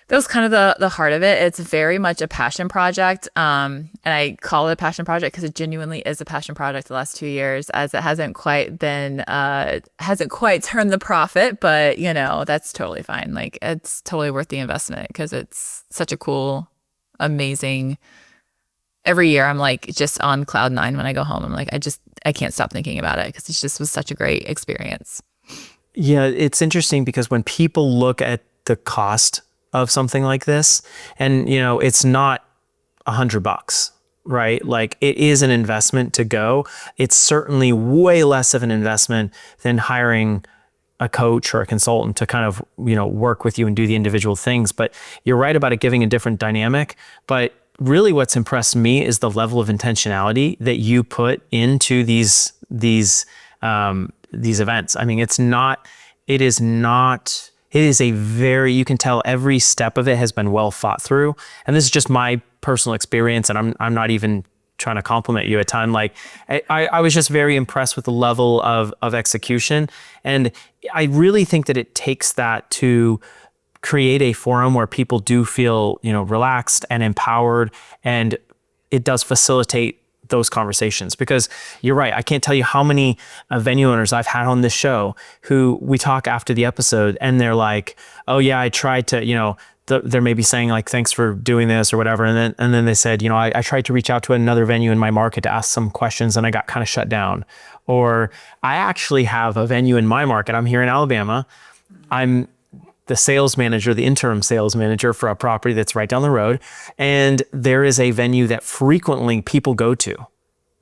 that was kind of the heart of it. It's very much a passion project. And I call it a passion project because it genuinely is a passion project the last 2 years, as it hasn't quite turned the profit, but that's totally fine. Like, it's totally worth the investment because it's such a cool, amazing, every year I'm like just on cloud nine when I go home. I'm like, I can't stop thinking about it because it just was such a great experience. Yeah, it's interesting because when people look at the cost of something like this, and it's not $100, right? Like, it is an investment to go. It's certainly way less of an investment than hiring a coach or a consultant to kind of, work with you and do the individual things. But you're right about it giving a different dynamic. But really what's impressed me is the level of intentionality that you put into these events. I mean, it is a very, you can tell every step of it has been well thought through. And this is just my personal experience, and I'm not even trying to compliment you a ton. Like, I was just very impressed with the level of execution. And I really think that it takes that to create a forum where people do feel, relaxed and empowered, and it does facilitate those conversations. Because you're right, I can't tell you how many venue owners I've had on this show who we talk after the episode and they're like, oh yeah, I tried to, they're maybe saying like, thanks for doing this or whatever. And then they said, I tried to reach out to another venue in my market to ask some questions and I got kind of shut down. Or I actually have a venue in my market. I'm here in Alabama. I'm the sales manager, the interim sales manager for a property that's right down the road. And there is a venue that frequently people go to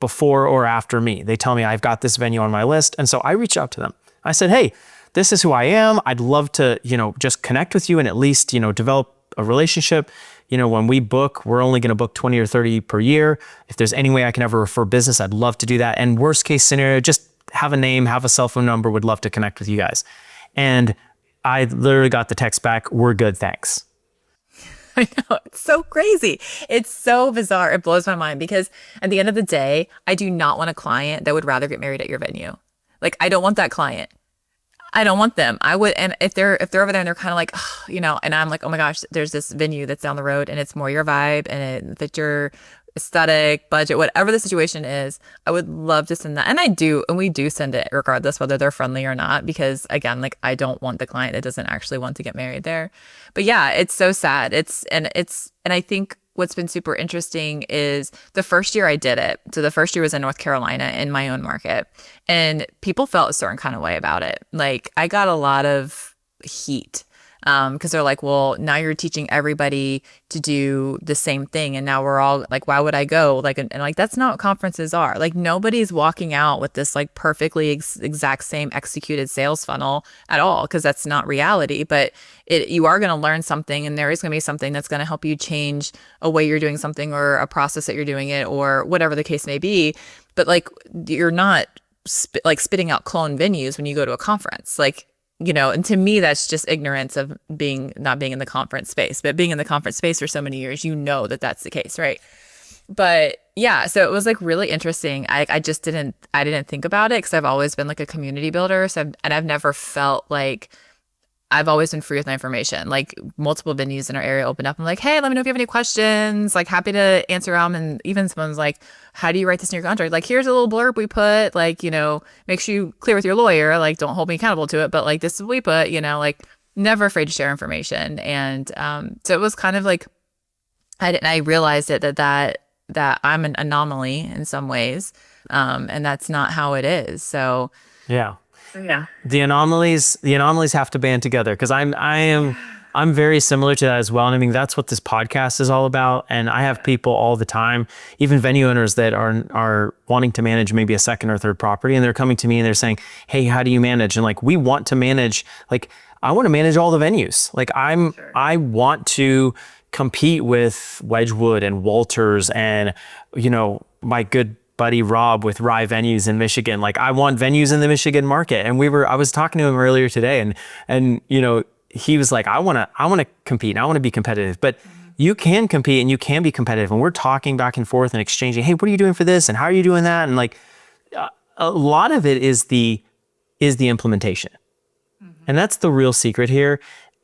before or after me. They tell me I've got this venue on my list. And so I reached out to them. I said, hey, this is who I am. I'd love to, just connect with you and at least, develop a relationship. When we book, we're only going to book 20 or 30 per year. If there's any way I can ever refer business, I'd love to do that. And worst case scenario, just have a name, have a cell phone number, would love to connect with you guys. And I literally got the text back, we're good, thanks. I know, it's so crazy. It's so bizarre. It blows my mind because at the end of the day, I do not want a client that would rather get married at your venue. Like, I don't want that client. I don't want them. I would, and if they're over there and they're kind of like, and I'm like, oh my gosh, there's this venue that's down the road and it's more your vibe and it fits your aesthetic, budget, whatever the situation is, I would love to send that. And we do send it regardless whether they're friendly or not, because again, like, I don't want the client that doesn't actually want to get married there. But yeah, it's so sad. And I think what's been super interesting is the first year I did it. So the first year was in North Carolina in my own market, and people felt a certain kind of way about it. Like, I got a lot of heat. Because they're like, well, now you're teaching everybody to do the same thing. And now we're all like, why would I go? Like, and like, that's not what conferences are. Like, nobody's walking out with this like perfectly exact same executed sales funnel at all, because that's not reality. But you are going to learn something, and there is going to be something that's going to help you change a way you're doing something or a process that you're doing it or whatever the case may be. But like, you're not spitting out clone venues when you go to a conference. Like, and to me, that's just ignorance of not being in the conference space, but being in the conference space for so many years, that that's the case. Right. But yeah, so it was like really interesting. I didn't think about it because I've always been like a community builder. And I've never felt like I've always been free with my information. Like, multiple venues in our area open up. I'm like, hey, let me know if you have any questions. Like, happy to answer them. And even someone's like, how do you write this in your contract? Like, here's a little blurb we put. Like, make sure you clear with your lawyer. Like, don't hold me accountable to it. But like, this is what we put. Like, never afraid to share information. And so it was kind of like, I realized that I'm an anomaly in some ways, and that's not how it is. So yeah. Yeah. The anomalies have to band together, because I am I'm very similar to that as well. And I mean, that's what this podcast is all about. And I have people all the time, even venue owners that are wanting to manage maybe a second or third property. And they're coming to me and they're saying, hey, how do you manage? And like, we want to manage, like, I want to manage all the venues. Like I want to compete with Wedgwood and Walters and, you know, my good buddy Rob with Rye Venues in Michigan. Like I want venues in the Michigan market. And I was talking to him earlier today and, you know, he was like, I want to compete and I want to be competitive, but you can compete and you can be competitive. And we're talking back and forth and exchanging, hey, what are you doing for this? And how are you doing that? And like, a lot of it is the implementation. And that's the real secret here.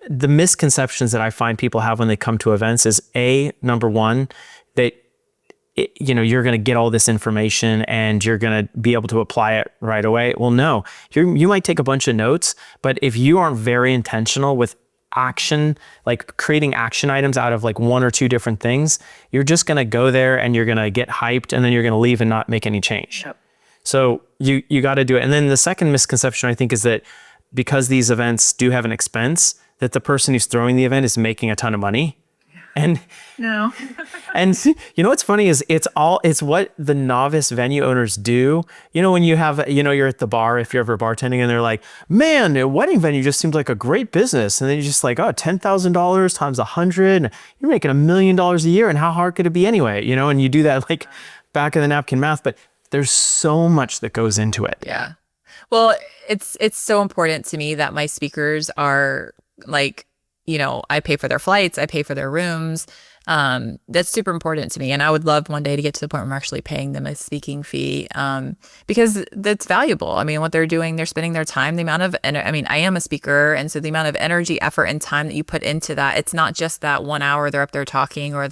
The misconceptions that I find people have when they come to events is number one, that you know, you're going to get all this information and you're going to be able to apply it right away. Well, no, you might take a bunch of notes, but if you aren't very intentional with action, like creating action items out of like one or two different things, you're just going to go there and you're going to get hyped and then you're going to leave and not make any change. Yep. So you got to do it. And then the second misconception I think is that because these events do have an expense, that the person who's throwing the event is making a ton of money. And no. And you know what's funny is it's what the novice venue owners do. You know, when you have, you know, you're at the bar, if you're ever bartending and they're like, man, a wedding venue just seems like a great business. And then you're just like, oh, $10,000 times 100, and you're making $1 million a year. And how hard could it be anyway? You know, and you do that like back of the napkin math, but there's so much that goes into it. Yeah. Well, it's so important to me that my speakers are like, you know, I pay for their flights, I pay for their rooms. That's super important to me. And I would love one day to get to the point where I'm actually paying them a speaking fee, because that's valuable. I mean, what they're doing, they're spending their time, the amount of, and I mean, I am a speaker. And so the amount of energy, effort, and time that you put into that, it's not just that 1 hour they're up there talking, or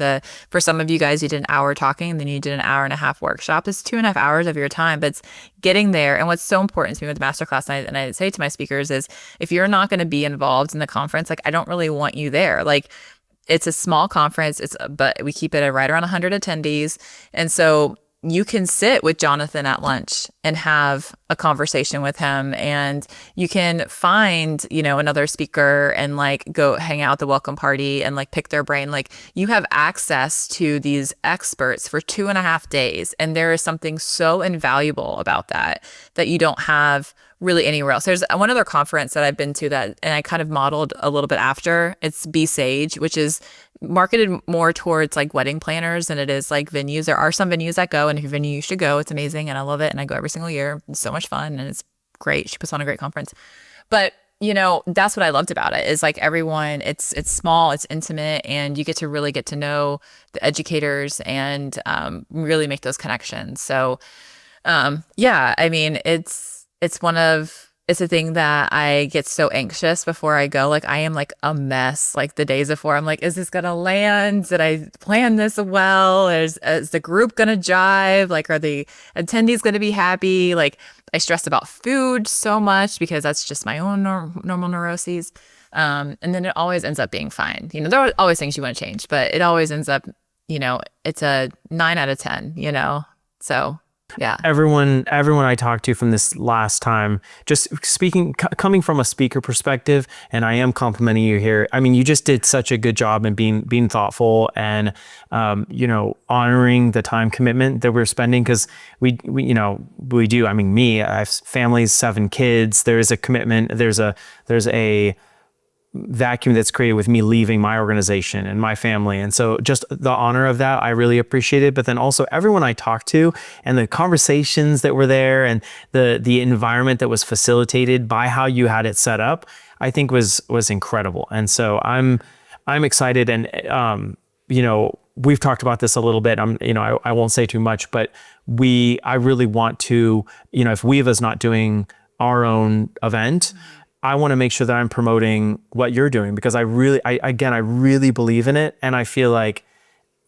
for some of you guys, you did an hour talking and then you did an hour and a half workshop. It's 2.5 hours of your time, but it's getting there. And what's so important to me with the masterclass, and I say to my speakers is, if you're not going to be involved in the conference, like, I don't really want you there. Like, it's a small conference, but we keep it at right around 100 attendees. And so you can sit with Jonathan at lunch and have a conversation with him, and you can find, you know, another speaker and like go hang out at the welcome party and like pick their brain. Like, you have access to these experts for 2.5 days. And there is something so invaluable about that you don't have really anywhere else. There's one other conference that I've been to and I kind of modeled a little bit after. It's Be Sage, which is marketed more towards like wedding planners than it is like venues. There are some venues that go, and if your venue, you should go. It's amazing and I love it, and I go every single year. It's so much fun and it's great. She puts on a great conference. But you know, that's what I loved about it, is like everyone, it's small, it's intimate, and you get to know the educators and really make those connections. So yeah, I mean, it's a thing that I get so anxious before I go. Like, I am like a mess, like the days before. I'm like, is this going to land? Did I plan this well? Is the group going to jive? Like, are the attendees going to be happy? Like, I stress about food so much because that's just my own normal neuroses. And then it always ends up being fine. You know, there are always things you want to change, but it always ends up, you know, it's a 9 out of 10, you know? So yeah. Everyone I talked to from this last time, just speaking, coming from a speaker perspective, and I am complimenting you here. I mean, you just did such a good job in being thoughtful and, you know, honoring the time commitment that we're spending. Cause we do. I mean, I have families, 7 kids. There is a commitment. There's a vacuum that's created with me leaving my organization and my family. And so just the honor of that, I really appreciated. But then also everyone I talked to and the conversations that were there and the environment that was facilitated by how you had it set up, I think was incredible. And so I'm excited. And, you know, we've talked about this a little bit. I won't say too much, but I really want to, you know, if Weava's not doing our own event, I want to make sure that I'm promoting what you're doing, because I really believe in it. And I feel like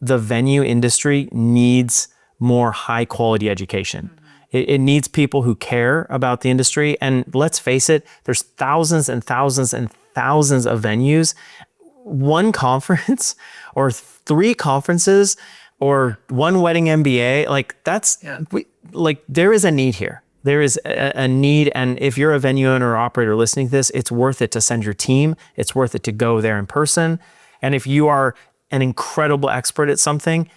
the venue industry needs more high quality education. It needs people who care about the industry. And let's face it, there's thousands and thousands and thousands of venues. One conference or 3 conferences or one wedding MBA, like there is a need here. There is a need, and if you're a venue owner or operator listening to this, it's worth it to send your team. It's worth it to go there in person. And if you are an incredible expert at something,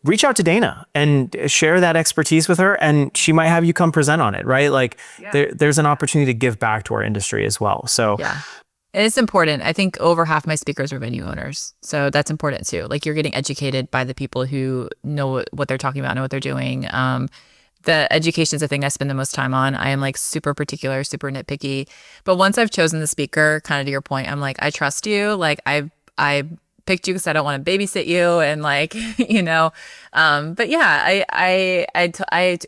reach out to Dana and share that expertise with her, and she might have you come present on it, right? Like there's an opportunity to give back to our industry as well. So yeah. And it's important. I think over half my speakers are venue owners. So that's important too. Like you're getting educated by the people who know what they're talking about, know what they're doing. The education is the thing I spend the most time on. I am like super particular, super nitpicky. But once I've chosen the speaker, kind of to your point, I'm like, I trust you. Like I picked you because I don't want to babysit you, and like, but yeah, I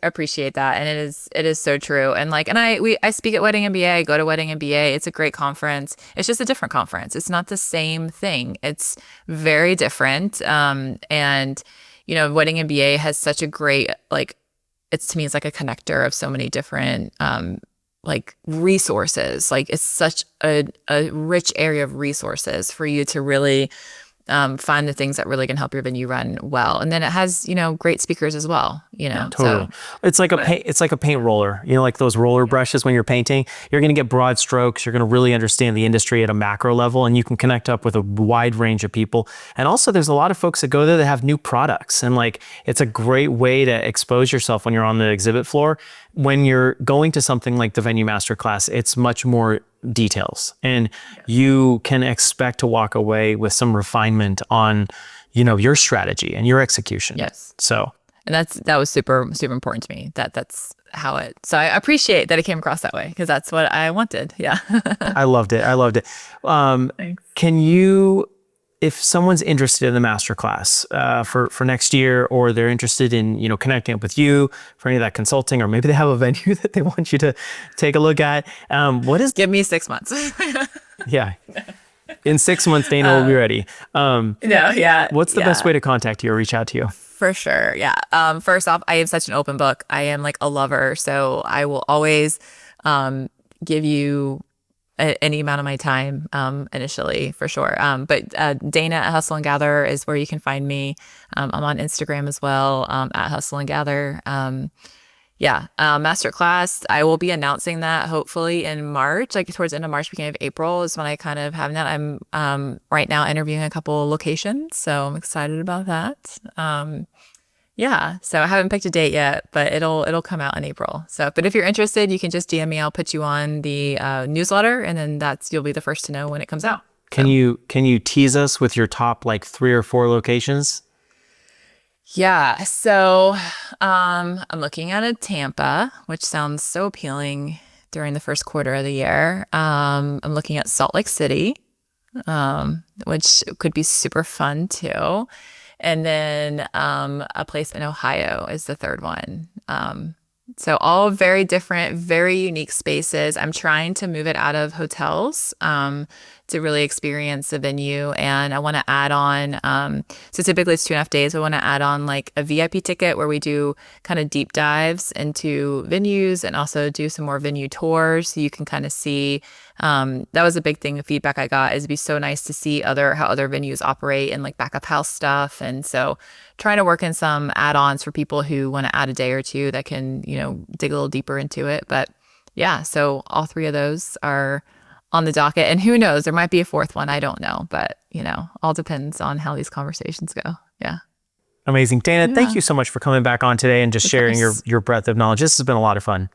appreciate that, and it is so true. And like, and I speak at Wedding MBA. I go to Wedding MBA. It's a great conference. It's just a different conference. It's not the same thing. It's very different. And Wedding MBA has such a great to me, it's like a connector of so many different like resources. Like it's such a rich area of resources for you to really find the things that really can help your venue run well. And then it has, great speakers as well, Totally. It's like a paint roller, like those roller brushes when you're painting. You're going to get broad strokes. You're going to really understand the industry at a macro level, and you can connect up with a wide range of people. And also there's a lot of folks that go there that have new products, and like it's a great way to expose yourself when you're on the exhibit floor. When you're going to something like the Venue Masterclass, it's much more details, and you can expect to walk away with some refinement on, your strategy and your execution. Yes. So, and that was super, super important to me. That's how so I appreciate that it came across that way, because that's what I wanted. Yeah. I loved it. Thanks. Can you, if someone's interested in the masterclass for next year, or they're interested in connecting up with you for any of that consulting, or maybe they have a venue that they want you to take a look at, give me 6 months. Yeah, in 6 months Dana will be ready. No, yeah. What's the best way to contact you or reach out to you? For sure, yeah. First off, I am such an open book. I am like a lover, so I will always give you any amount of my time initially, for sure. But Dana at Hustle and Gather is where you can find me. I'm on Instagram as well, at Hustle and Gather. Masterclass, I will be announcing that hopefully in March, like towards the end of March, beginning of April is when I kind of have that. I'm right now interviewing a couple locations, so I'm excited about that. So I haven't picked a date yet, but it'll come out in April. So, but if you're interested, you can just DM me. I'll put you on the newsletter, and then you'll be the first to know when it comes out. Can you tease us with your top like 3 or 4 locations? Yeah. So I'm looking at a Tampa, which sounds so appealing during the first quarter of the year. I'm looking at Salt Lake City, which could be super fun too. And then a place in Ohio is the third one. So all very different, very unique spaces. I'm trying to move it out of hotels to really experience the venue. And I want to add on, so typically it's 2.5 days. I want to add on like a VIP ticket where we do kind of deep dives into venues, and also do some more venue tours, so you can kind of see. That was a big thing of feedback I got, is it'd be so nice to see how other venues operate, and like back of house stuff. And so trying to work in some add-ons for people who want to add a day or two that can, dig a little deeper into it. But yeah, so all 3 of those are on the docket, and who knows, there might be a 4th one. I don't know, but all depends on how these conversations go. Yeah. Amazing. Dana, thank you so much for coming back on today and just sharing your breadth of knowledge. This has been a lot of fun.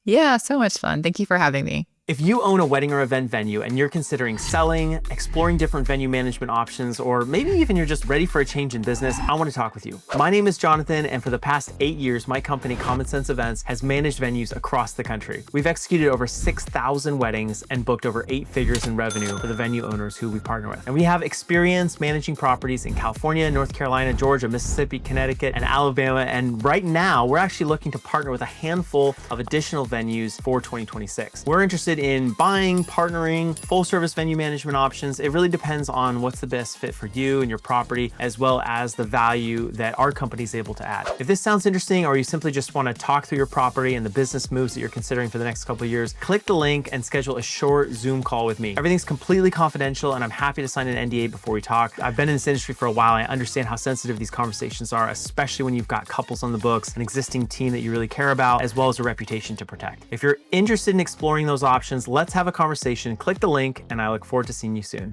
Yeah, so much fun. Thank you for having me. If you own a wedding or event venue and you're considering selling, exploring different venue management options, or maybe even you're just ready for a change in business, I want to talk with you. My name is Jonathan, and for the past 8 years, my company, Common Sense Events, has managed venues across the country. We've executed over 6,000 weddings and booked over 8 figures in revenue for the venue owners who we partner with. And we have experience managing properties in California, North Carolina, Georgia, Mississippi, Connecticut, and Alabama. And right now, we're actually looking to partner with a handful of additional venues for 2026. We're interested in buying, partnering, full service venue management options. It really depends on what's the best fit for you and your property, as well as the value that our company is able to add. If this sounds interesting, or you simply just want to talk through your property and the business moves that you're considering for the next couple of years, click the link and schedule a short Zoom call with me. Everything's completely confidential, and I'm happy to sign an NDA before we talk. I've been in this industry for a while. I understand how sensitive these conversations are, especially when you've got couples on the books, an existing team that you really care about, as well as a reputation to protect. If you're interested in exploring those options, let's have a conversation. Click the link, and I look forward to seeing you soon.